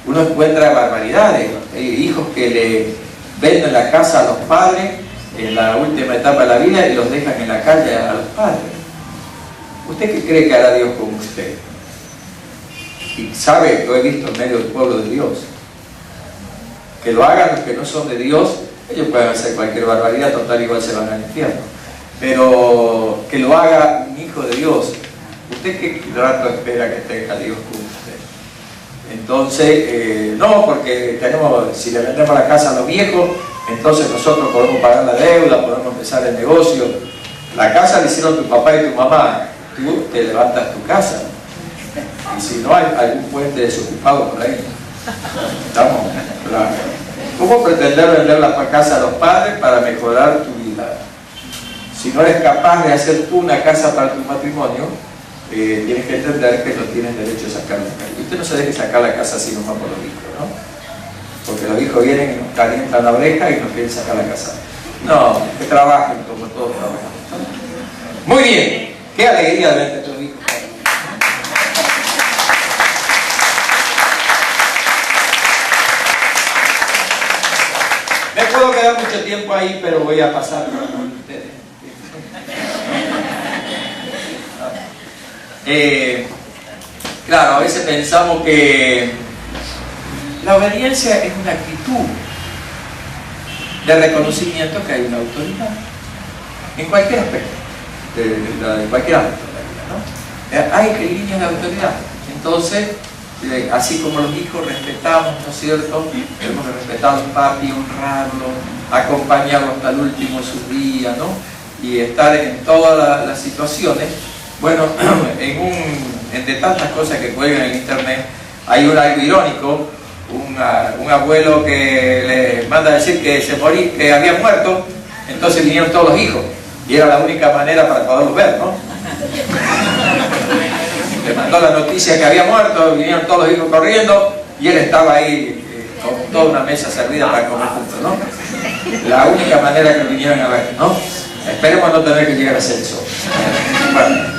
Speaker 2: Uno encuentra barbaridades, hijos que le venden la casa a los padres en la última etapa de la vida y los dejan en la calle a los padres. ¿Usted qué cree que hará Dios con usted? Y sabe, lo he visto en medio del pueblo de Dios, que lo hagan los que no son de Dios, Ellos pueden hacer cualquier barbaridad, total igual se van al infierno. Pero que lo haga un hijo de Dios, ¿usted qué rato espera que tenga Dios con usted? Entonces, no, porque si le vendemos la casa a los viejos, entonces nosotros podemos pagar la deuda, podemos empezar el negocio. La casa le hicieron tu papá y tu mamá, tú te levantas tu casa. Y si no, hay algún puente desocupado por ahí. ¿Estamos? Claro. ¿Cómo pretender vender la casa a los padres para mejorar tu vida? Si no eres capaz de hacer tú una casa para tu matrimonio, tienes que entender que no tienes derecho a sacar la casa. Y usted no se deje sacar la casa así nomás por los hijos, ¿no? Porque los hijos vienen y nos calientan la oreja y nos quieren sacar la casa. No, que trabajen como todos trabajan. Muy bien, qué alegría de verte a tus hijos. Me puedo quedar mucho tiempo ahí, pero voy a pasar con ustedes. Claro, a veces pensamos que la obediencia es una actitud de reconocimiento que hay una autoridad en cualquier aspecto, de cualquier ámbito de la vida, ¿no? Hay líneas de autoridad. Entonces, así como los hijos respetamos, ¿no es cierto? Debemos de respetar a los papis, honrarlos, acompañarlos hasta el último de sus días, ¿no? Y estar en todas las situaciones. Bueno, entre tantas cosas que cuelgan en internet, hay algo irónico, un abuelo que le manda a decir que había muerto, entonces vinieron todos los hijos, y era la única manera para poderlos ver, ¿no? Le mandó la noticia que había muerto, vinieron todos los hijos corriendo, y él estaba ahí con toda una mesa servida para comer juntos, ¿no? La única manera que vinieron a ver, ¿no? Esperemos no tener que llegar a hacer eso. Bueno.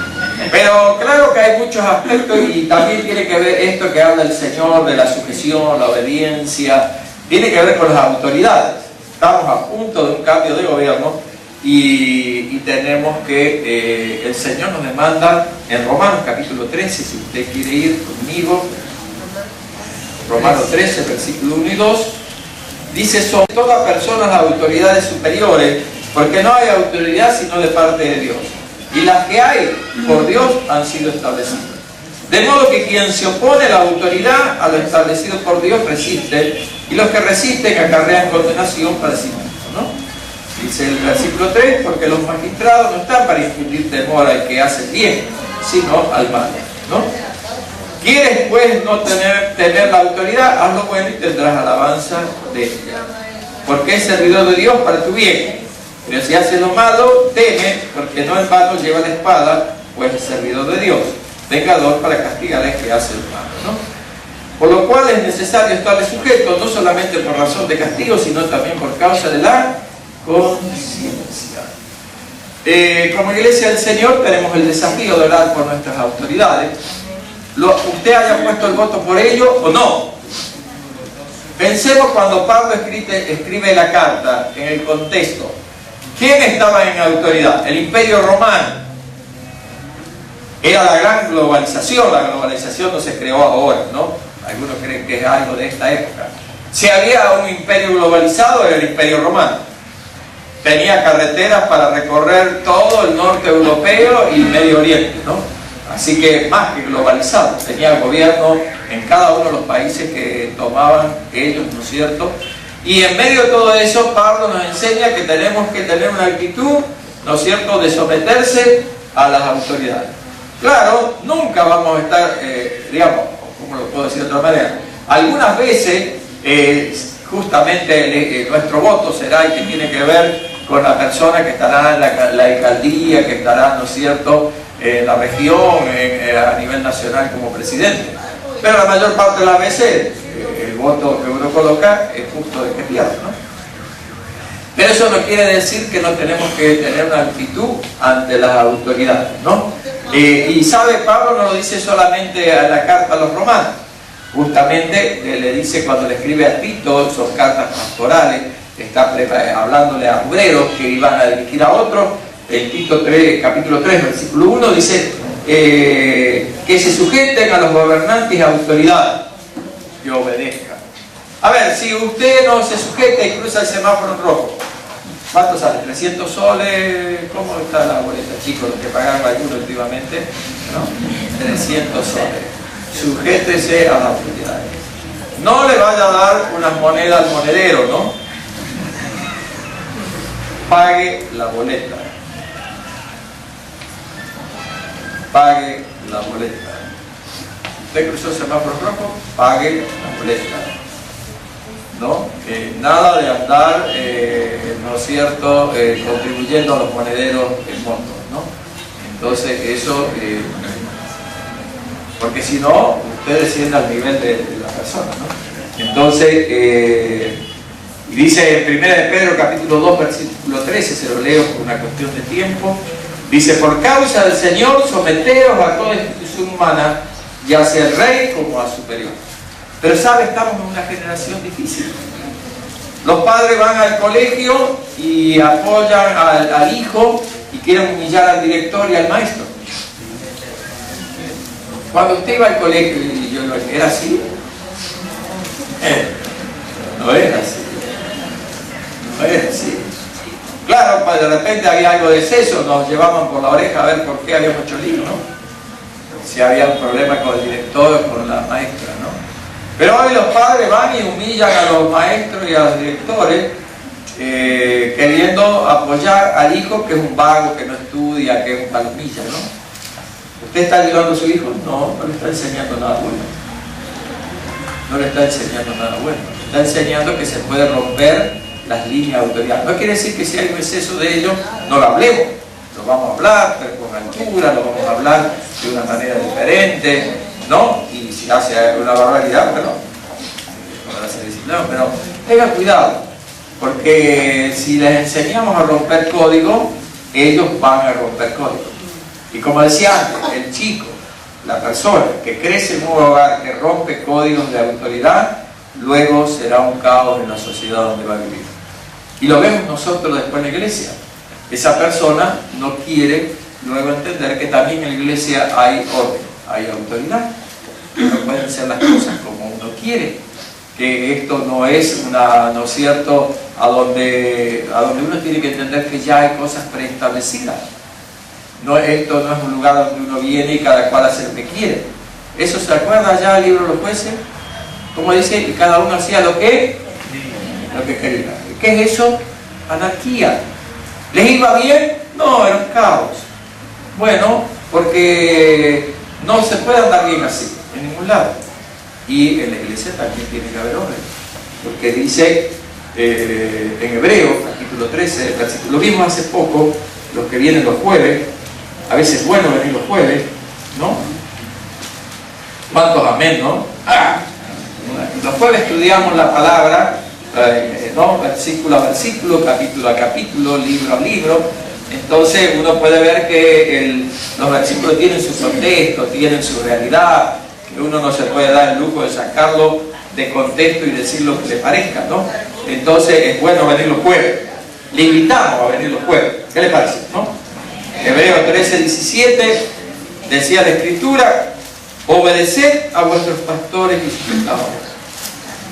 Speaker 2: Pero claro que hay muchos aspectos y también tiene que ver esto que habla el Señor de la sujeción, la obediencia, tiene que ver con las autoridades. Estamos a punto de un cambio de gobierno y tenemos que, el Señor nos demanda en Romanos capítulo 13, si usted quiere ir conmigo, Romanos 13, versículo 1 y 2, dice: sobre toda persona las autoridades superiores, porque no hay autoridad sino de parte de Dios. Y las que hay por Dios han sido establecidas. De modo que quien se opone a la autoridad, a lo establecido por Dios, resiste, y los que resisten acarrean condenación para sí mismos, ¿no? Dice el versículo 3, porque los magistrados no están para infundir temor al que hace bien, sino al mal, ¿no? ¿Quieres pues no tener la autoridad? Haz lo bueno y tendrás alabanza de ella, porque es servidor de Dios para tu bien. Pero si hace lo malo, teme, porque no en vano lleva la espada, pues es servidor de Dios, vengador para castigar al que hace el malo, ¿no? Por lo cual es necesario estarle sujeto, no solamente por razón de castigo, sino también por causa de la conciencia. Como Iglesia del Señor tenemos el desafío de orar por nuestras autoridades. ¿Usted haya puesto el voto por ello o no? Pensemos cuando Pablo escribe la carta, en el contexto. ¿Quién estaba en autoridad? El Imperio Romano. Era la gran globalización. La globalización no se creó ahora, ¿no? Algunos creen que es algo de esta época. Si había un imperio globalizado, era el Imperio Romano. Tenía carreteras para recorrer todo el norte europeo y el Medio Oriente, ¿no? Así que más que globalizado. Tenía gobierno en cada uno de los países que tomaban ellos, ¿no es cierto? Y en medio de todo eso, Pablo nos enseña que tenemos que tener una actitud, ¿no es cierto?, de someterse a las autoridades. Claro, nunca vamos a estar, digamos, ¿cómo lo puedo decir de otra manera? Algunas veces, justamente nuestro voto será el que tiene que ver con la persona que estará en la alcaldía, que estará, ¿no es cierto?, en la región, a nivel nacional como presidente. Pero la mayor parte de las veces, el voto que uno coloca es justo de que pierda, ¿no? Pero eso no quiere decir que no tenemos que tener una actitud ante las autoridades, ¿no? Y sabe, Pablo no lo dice solamente a la carta a los romanos, justamente le dice cuando le escribe a Tito, son cartas pastorales, está hablándole a obreros que iban a dirigir a otros. En Tito 3, capítulo 3, versículo 1 dice que se sujeten a los gobernantes y autoridades, que obedezcan. A ver, si usted no se sujeta y cruza el semáforo en rojo, ¿cuánto sale? ¿300 soles? ¿Cómo está la boleta, chicos? Los que pagaron algunos últimamente, ¿no? 300 soles. Sujétese a las autoridades. No le vaya a dar unas monedas al monedero, ¿no? Pague la boleta. Pague la boleta. Usted cruzó el semáforo rojo, pague la boleta. ¿No? Nada de andar, ¿no es cierto?, contribuyendo a los monederos en montos, ¿no? Entonces eso, porque si no, usted desciende al nivel de la persona, ¿no? Entonces, dice en 1 de Pedro capítulo 2 versículo 13, se lo leo por una cuestión de tiempo, dice: por causa del Señor, someteos a toda institución humana, ya sea el rey como a superior. Pero sabe, estamos en una generación difícil. Los padres van al colegio y apoyan al hijo y quieren humillar al director y al maestro. Cuando usted iba al colegio, ¿era así? No era así. No era así. Claro, de repente había algo de exceso, nos llevaban por la oreja a ver por qué había mucho lío, ¿no? Si había un problema con el director o con la maestra, ¿no? Pero hoy los padres van y humillan a los maestros y a los directores, queriendo apoyar al hijo que es un vago, que no estudia, que es un palomilla, ¿no? ¿Usted está ayudando a su hijo? No, no le está enseñando nada bueno. No le está enseñando nada bueno. Está enseñando que se puede romper las líneas de autoridad. No quiere decir que si hay un exceso de ello, no lo hablemos. Lo vamos a hablar, pero con altura, lo vamos a hablar de una manera diferente, ¿no? Y si hace una barbaridad, bueno, para ser disciplinado, pero tengan cuidado, porque si les enseñamos a romper código, ellos van a romper código. Y como decía antes, el chico, la persona que crece en un hogar que rompe códigos de autoridad, luego será un caos en la sociedad donde va a vivir. Y lo vemos nosotros después en la iglesia. Esa persona no quiere luego entender que también en la iglesia hay orden, hay autoridad, que no pueden ser las cosas como uno quiere, que esto no es una, ¿no es cierto?, a donde uno tiene que entender que ya hay cosas preestablecidas. No, esto no es un lugar donde uno viene y cada cual hace lo que quiere. ¿Eso se acuerda ya el libro de los jueces? Como dice, y cada uno hacía lo que quería. ¿Qué es eso? Anarquía. ¿Les iba bien? No, era un caos. Bueno, porque no se puede andar bien así, en ningún lado. Y en la iglesia también tiene que haber orden. Porque dice en Hebreos, capítulo 13, versículo, lo vimos hace poco, los que vienen los jueves, a veces es bueno venir los jueves, ¿no? ¿Cuántos amén, no? Los jueves estudiamos la palabra, ¿no? Versículo a versículo, capítulo a capítulo, libro a libro. Entonces uno puede ver que los versículos tienen su contexto, tienen su realidad, que uno no se puede dar el lujo de sacarlo de contexto y decir lo que le parezca, ¿no? Entonces es bueno venir los jueves. Le invitamos a venir los jueves. ¿Qué le parece, no? Hebreos 13, 17 decía la Escritura: obedeced a vuestros pastores y sujetadores,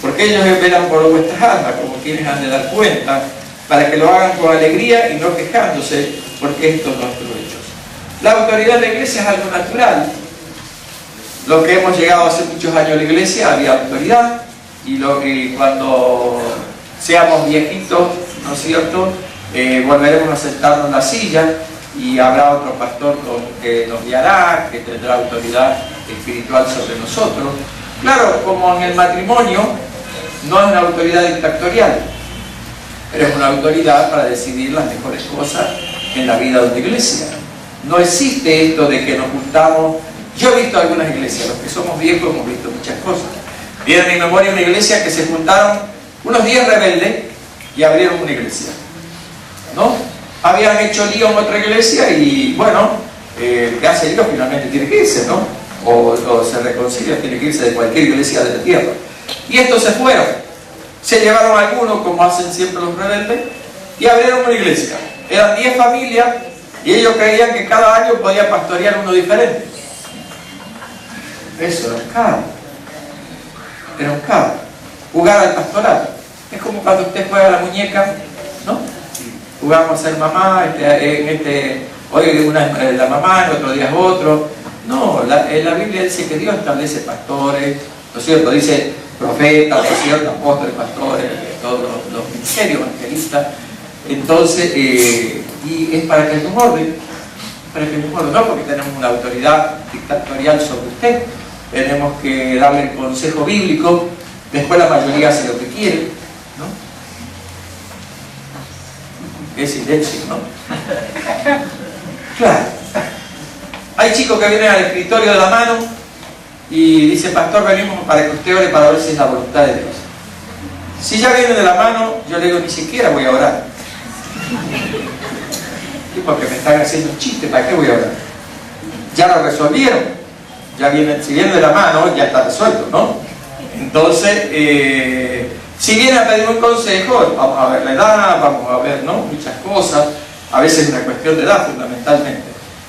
Speaker 2: porque ellos velan por vuestras almas, como quienes han de dar cuenta, para que lo hagan con alegría y no quejándose, porque esto no es provechoso. La autoridad de la iglesia es algo natural. Los que hemos llegado hace muchos años a la iglesia, había autoridad, y cuando seamos viejitos, ¿no es cierto?, volveremos a sentarnos en la silla y habrá otro pastor que nos guiará, que tendrá autoridad espiritual sobre nosotros. Claro, como en el matrimonio, no es una autoridad dictatorial, pero es una autoridad para decidir las mejores cosas en la vida de una iglesia. No existe esto de que nos juntamos. Yo he visto algunas iglesias, los que somos viejos hemos visto muchas cosas. Viene a mi memoria una iglesia que se juntaron unos 10 rebeldes y abrieron una iglesia, ¿no? Habían hecho lío en otra iglesia y, bueno, el que hace lío finalmente tiene que irse, ¿no? O se reconcilia, tiene que irse de cualquier iglesia de la tierra. Y estos se fueron. Se llevaron a algunos, como hacen siempre los rebeldes, y abrieron una iglesia. Eran 10 familias y ellos creían que cada año podía pastorear uno diferente. Eso era un caos. Era un caos. jugar al pastoral. Es como cuando usted juega a la muñeca, ¿no? Jugamos a ser mamá, hoy una es la mamá, el otro día es otro. No, en la Biblia dice que Dios establece pastores, ¿no es cierto? Dice profetas, ¿no es cierto? Apóstoles, pastores, todos los ministerios evangelistas. Entonces, y es para que nos orden, no porque tenemos una autoridad dictatorial sobre usted, tenemos que darle el consejo bíblico, después la mayoría hace lo que quiere, ¿no? Es silencio, ¿no? Claro. Hay chicos que vienen al escritorio de la mano y dicen, pastor, venimos para que usted ore para ver si es la voluntad de Dios. Si ya vienen de la mano, yo le digo, ni siquiera voy a orar. Y porque me están haciendo un chiste, ¿para qué voy a orar? Ya lo resolvieron. Ya vienen, si vienen de la mano, ya está resuelto, ¿no? Entonces, si vienen a pedir un consejo, vamos a ver la edad, vamos a ver, ¿no? Muchas cosas. A veces es una cuestión de edad, fundamentalmente.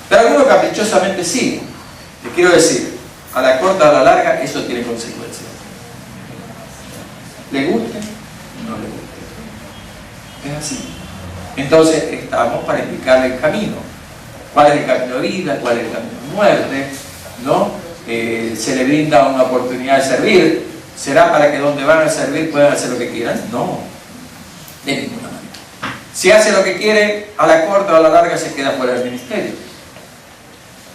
Speaker 2: Pero algunos caprichosamente sí. Te quiero decir, a la corta o a la larga, eso tiene consecuencias. ¿Le guste? No le guste. Es así. Entonces, estamos para indicarle el camino. ¿Cuál es el camino de vida? ¿Cuál es el camino de muerte? ¿No? Se le brinda una oportunidad de servir. ¿Será para que donde van a servir puedan hacer lo que quieran? No. De ninguna manera. Si hace lo que quiere, a la corta o a la larga se queda fuera del ministerio.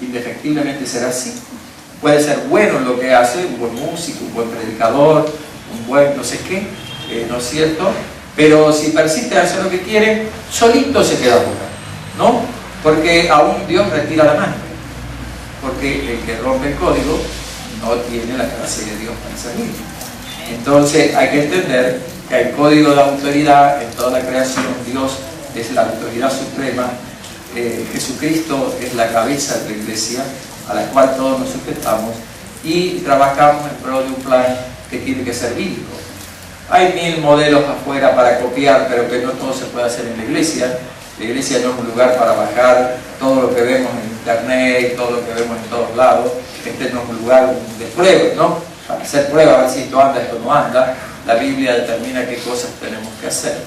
Speaker 2: Indefectiblemente será así. Puede ser bueno en lo que hace, un buen músico, un buen predicador, un buen no sé qué, ¿no es cierto? Pero si persiste en hacer lo que quiere, solito se queda fuera, ¿no? Porque aún Dios retira la mano. Porque el que rompe el código no tiene la gracia de Dios para servir. Entonces hay que entender que hay código de autoridad en toda la creación. Dios es la autoridad suprema. Jesucristo es la cabeza de la iglesia a la cual todos nos sujetamos y trabajamos en pro de un plan que tiene que ser bíblico. Hay 1000 modelos afuera para copiar, pero que no todo se puede hacer en la iglesia. La iglesia no es un lugar para bajar todo lo que vemos en internet, todo lo que vemos en todos lados. Este no es un lugar de pruebas, ¿no? Para hacer pruebas, a ver si esto anda, esto no anda. La Biblia determina qué cosas tenemos que hacer.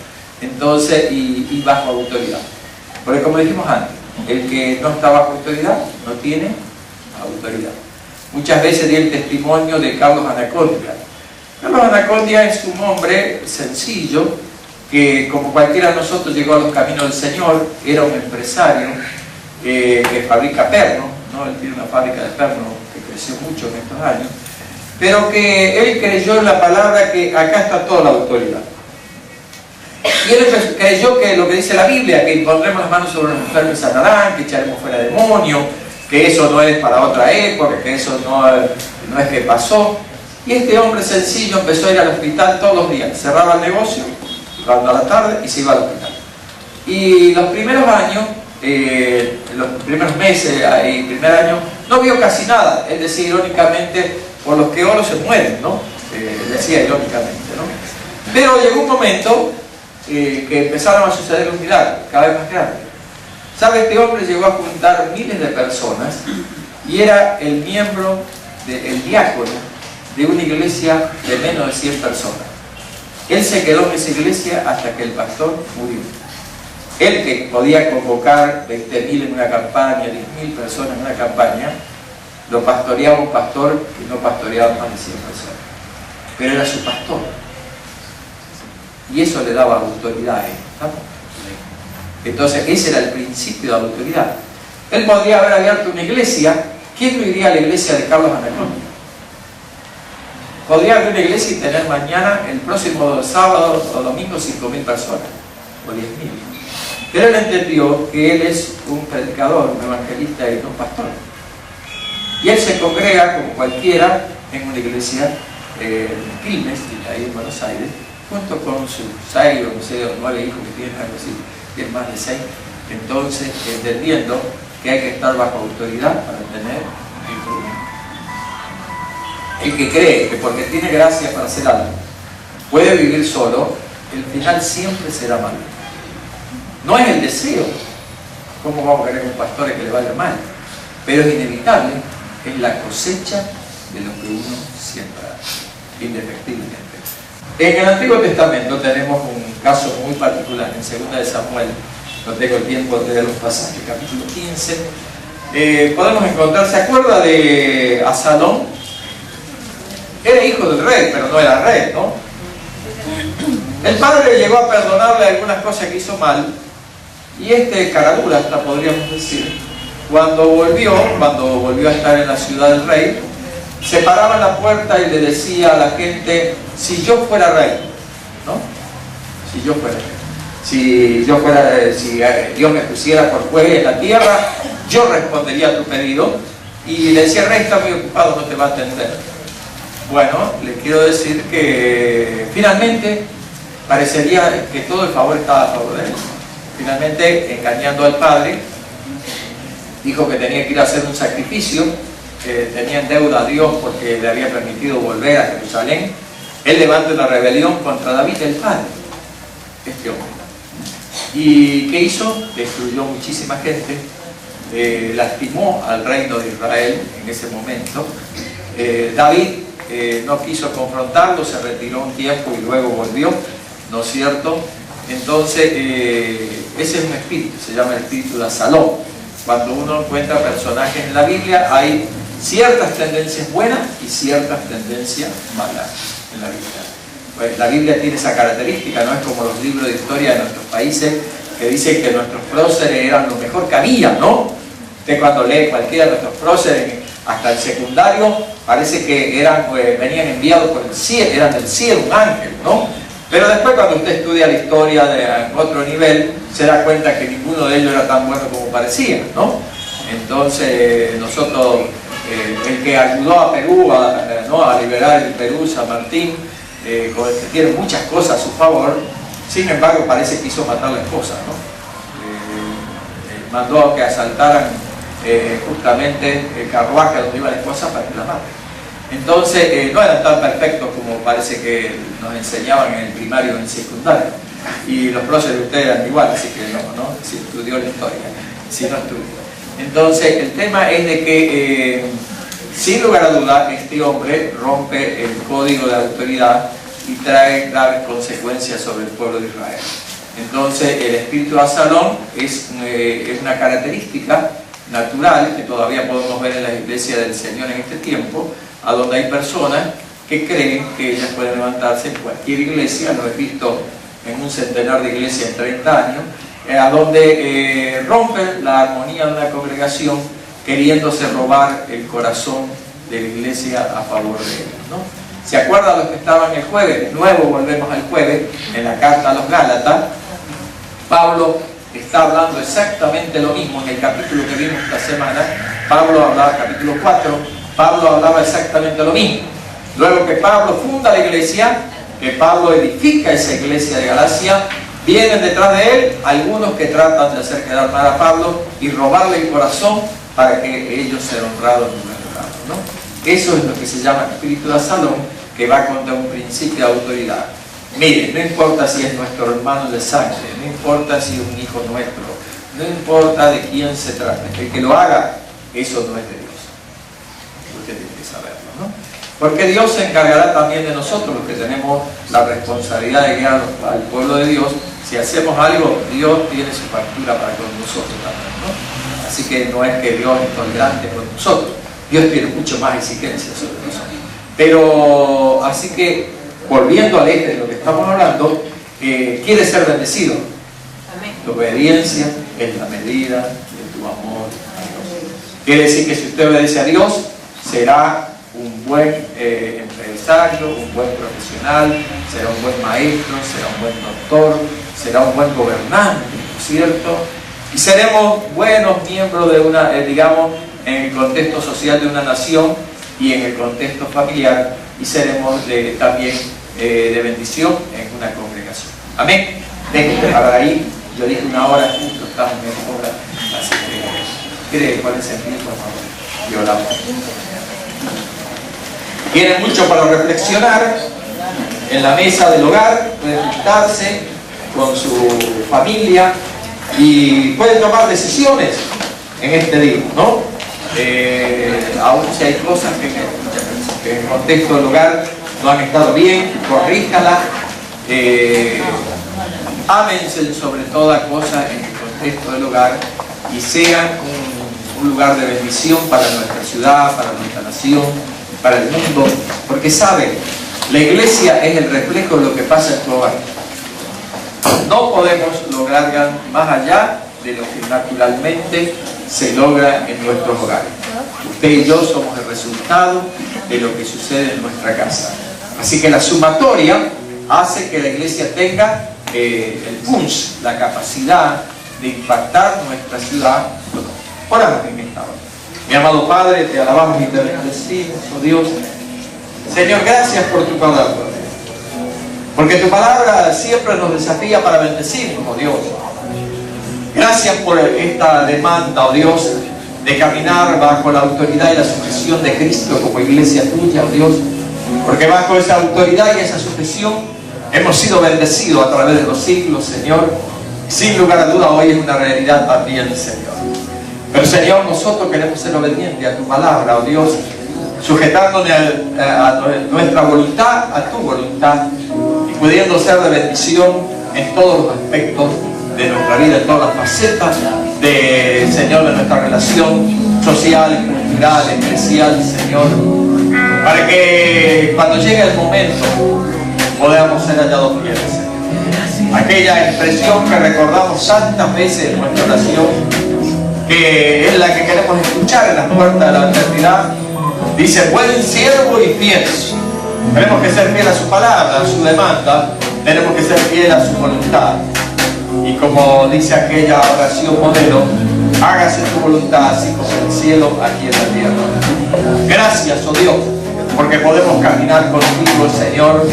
Speaker 2: Entonces, y bajo autoridad. Porque como dijimos antes, el que no está bajo autoridad no tiene autoridad. Muchas veces di el testimonio de Carlos Anacondia. Carlos Anacondia es un hombre sencillo que, como cualquiera de nosotros, llegó a los caminos del Señor. Era un empresario que fabrica pernos, ¿no? Él tiene una fábrica de pernos que creció mucho en estos años, pero que él creyó en la palabra que acá está toda la autoridad. Y él creyó que lo que dice la Biblia, que pondremos las manos sobre los enfermos y sanarán, que echaremos fuera demonios, que eso no es para otra época, que eso no es que pasó. Y este hombre sencillo empezó a ir al hospital todos los días, cerraba el negocio, cuando a la tarde, y se iba al hospital. Y los primeros años, los primeros meses y primer año, no vio casi nada. Es decir, irónicamente, por los que oro se mueren, ¿no? Decía irónicamente, ¿no? Pero llegó un momento que empezaron a suceder los milagros, cada vez más grandes. ¿Sabe? Este hombre llegó a juntar miles de personas y era el miembro, el diácono de una iglesia de menos de 100 personas. Él se quedó en esa iglesia hasta que el pastor murió. Él, que podía convocar 20.000 en una campaña, 10.000 personas en una campaña, lo pastoreaba un pastor que no pastoreaba más de 100 personas. Pero era su pastor. Y eso le daba autoridad a él. ¿Estamos? Entonces, ese era el principio de autoridad. Él podría haber abierto una iglesia. ¿Quién no iría a la iglesia de Carlos Anacondia? Podría abrir una iglesia y tener mañana, el próximo sábado o domingo, 5.000 personas, o 10.000. Pero él entendió que él es un predicador, un evangelista y no un pastor. Y él se congrega, como cualquiera, en una iglesia en Quilmes, ahí en Buenos Aires, junto con sus 6 o 9 hijos que tienen, algo así, tienen más de 6. Entonces, entendiendo que hay que estar bajo autoridad para tener influencia. El que cree que porque tiene gracia para hacer algo puede vivir solo, el final siempre será malo. No es el deseo. ¿Cómo vamos a querer un pastor que le vaya mal? Pero es inevitable, es la cosecha de lo que uno siembra, indefectiblemente. En el Antiguo Testamento tenemos un caso muy particular, en 2 de Samuel, no tengo el tiempo de leer los pasajes, capítulo 15, podemos encontrar, ¿se acuerda de Absalón? Era hijo del rey, pero no era rey, ¿no? El padre llegó a perdonarle algunas cosas que hizo mal, y este caradura, hasta podríamos decir, cuando volvió a estar en la ciudad del rey, se paraba en la puerta y le decía a la gente: si yo fuera rey, ¿no? Si yo fuera rey, si Dios me pusiera por juez en la tierra, yo respondería a tu pedido. Y le decía: rey está muy ocupado, no te va a atender. Bueno, le quiero decir que finalmente parecería que todo el favor estaba a favor de él. Finalmente, engañando al padre, dijo que tenía que ir a hacer un sacrificio, que tenía en deuda a Dios porque le había permitido volver a Jerusalén. Él levanta una rebelión contra David, el padre, este hombre. ¿Y qué hizo? Destruyó muchísima gente, lastimó al reino de Israel en ese momento. David no quiso confrontarlo, se retiró un tiempo y luego volvió, ¿no es cierto? Entonces, ese es un espíritu, se llama el espíritu de Absalón. Cuando uno encuentra personajes en la Biblia, hay ciertas tendencias buenas y ciertas tendencias malas en la Biblia. Pues la Biblia tiene esa característica, no es como los libros de historia de nuestros países que dicen que nuestros próceres eran lo mejor que había, ¿no? Usted cuando lee cualquiera de nuestros próceres, hasta el secundario, parece que eran, venían enviados por el cielo, eran del cielo, un ángel, ¿no? Pero después cuando usted estudia la historia de otro nivel, se da cuenta que ninguno de ellos era tan bueno como parecía, ¿no? Entonces nosotros, el que ayudó a Perú a liberar el Perú, San Martín, que tiene muchas cosas a su favor, sin embargo parece que quiso matar a la esposa, ¿no? Mandó a que asaltaran justamente el carruaje donde iba la esposa para que la maten. Entonces no eran tan perfectos como parece que nos enseñaban en el primario y en el secundario, y los próceres de ustedes eran igual, así que no, si estudió la historia, si no estudió. Entonces el tema es de que sin lugar a dudas este hombre rompe el código de autoridad y trae graves consecuencias sobre el pueblo de Israel. Entonces el espíritu de Absalón es una característica natural que todavía podemos ver en las iglesias del Señor en este tiempo, a donde hay personas que creen que ellas pueden levantarse en cualquier iglesia, lo he visto en un centenar de iglesias en 30 años, a donde rompen la armonía de una congregación queriéndose robar el corazón de la iglesia a favor de ellos, ¿no? ¿Se acuerdan los que estaban el jueves? De nuevo volvemos al jueves, en la carta a los Gálatas, Pablo está hablando exactamente lo mismo en el capítulo que vimos esta semana. Pablo hablaba, capítulo 4, Pablo hablaba exactamente lo mismo. Luego que Pablo funda la iglesia, que Pablo edifica esa iglesia de Galacia, vienen detrás de él algunos que tratan de hacer quedar mal a Pablo y robarle el corazón para que ellos sean honrados en lugar de honrados, ¿no? Eso es lo que se llama espíritu de Absalón, que va contra un principio de autoridad. Miren, no importa si es nuestro hermano de sangre, no importa si es un hijo nuestro, no importa de quién se trata, el que lo haga, eso no es de Dios. Usted tiene que saberlo, ¿no? Porque Dios se encargará también de nosotros, los que tenemos la responsabilidad de guiar al pueblo de Dios. Si hacemos algo, Dios tiene su factura para con nosotros también, ¿no? Así que no es que Dios es tolerante con nosotros, Dios tiene mucho más exigencias sobre nosotros. Pero, así que, volviendo al eje de lo que estamos hablando, quiere ser bendecido. Amén. Tu obediencia es la medida de tu amor a Dios. Quiere decir que si usted obedece a Dios, será un buen empresario, un buen profesional, será un buen maestro, será un buen doctor, será un buen gobernante, ¿no es cierto? Y seremos buenos miembros de una, digamos, en el contexto social de una nación y en el contexto familiar, y seremos también de bendición en una congregación. Amén. Para ahí, yo dije 1 hora, justo estamos en 1 hora, así que cree cuál es el tiempo, por favor, y oramos. Tiene mucho para reflexionar en la mesa del hogar, puede juntarse con su familia y puede tomar decisiones en este día, ¿no? Aún si hay cosas que en el contexto del hogar no han estado bien, corríjala. Ámense sobre toda cosa en el contexto del hogar y sean un lugar de bendición para nuestra ciudad, para nuestra nación, para el mundo, porque saben, la iglesia es el reflejo de lo que pasa en tu hogar. No podemos lograr más allá de lo que naturalmente se logra en nuestros hogares. Usted y yo somos el resultado de lo que sucede en nuestra casa. Así que la sumatoria hace que la iglesia tenga el punch, la capacidad de impactar nuestra ciudad. Oramos en esta hora. Mi amado Padre, te alabamos y te bendecimos, oh Dios. Señor, gracias por tu palabra, porque tu palabra siempre nos desafía para bendecirnos, oh Dios. Gracias por esta demanda, oh Dios, de caminar bajo la autoridad y la sujeción de Cristo como iglesia tuya, oh Dios, porque bajo esa autoridad y esa sujeción hemos sido bendecidos a través de los siglos, Señor. Sin lugar a duda hoy es una realidad también, Señor. Pero Señor, nosotros queremos ser obedientes a tu palabra, oh Dios, sujetándonos a nuestra voluntad, a tu voluntad, y pudiendo ser de bendición en todos los aspectos de nuestra vida, en todas las facetas de, Señor, de nuestra relación social, cultural, eclesial, Señor, para que cuando llegue el momento podamos ser hallados fieles, Señor. Aquella expresión que recordamos tantas veces en nuestra oración, que es la que queremos escuchar en las puertas de la eternidad, dice: buen siervo y fiel. Tenemos que ser fieles a su palabra, a su demanda, tenemos que ser fieles a su voluntad. Y como dice aquella oración modelo, hágase tu voluntad así como en el cielo, aquí en la tierra. Gracias, oh Dios, porque podemos caminar contigo, Señor,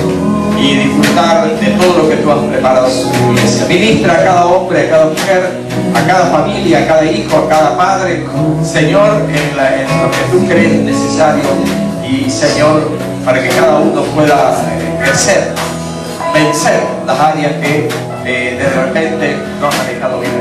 Speaker 2: y disfrutar de todo lo que tú has preparado en tu iglesia. Ministra a cada hombre, a cada mujer, a cada familia, a cada hijo, a cada padre, Señor, en lo que tú crees necesario, y Señor, para que cada uno pueda crecer, vencer las áreas que de repente nos han dejado bien.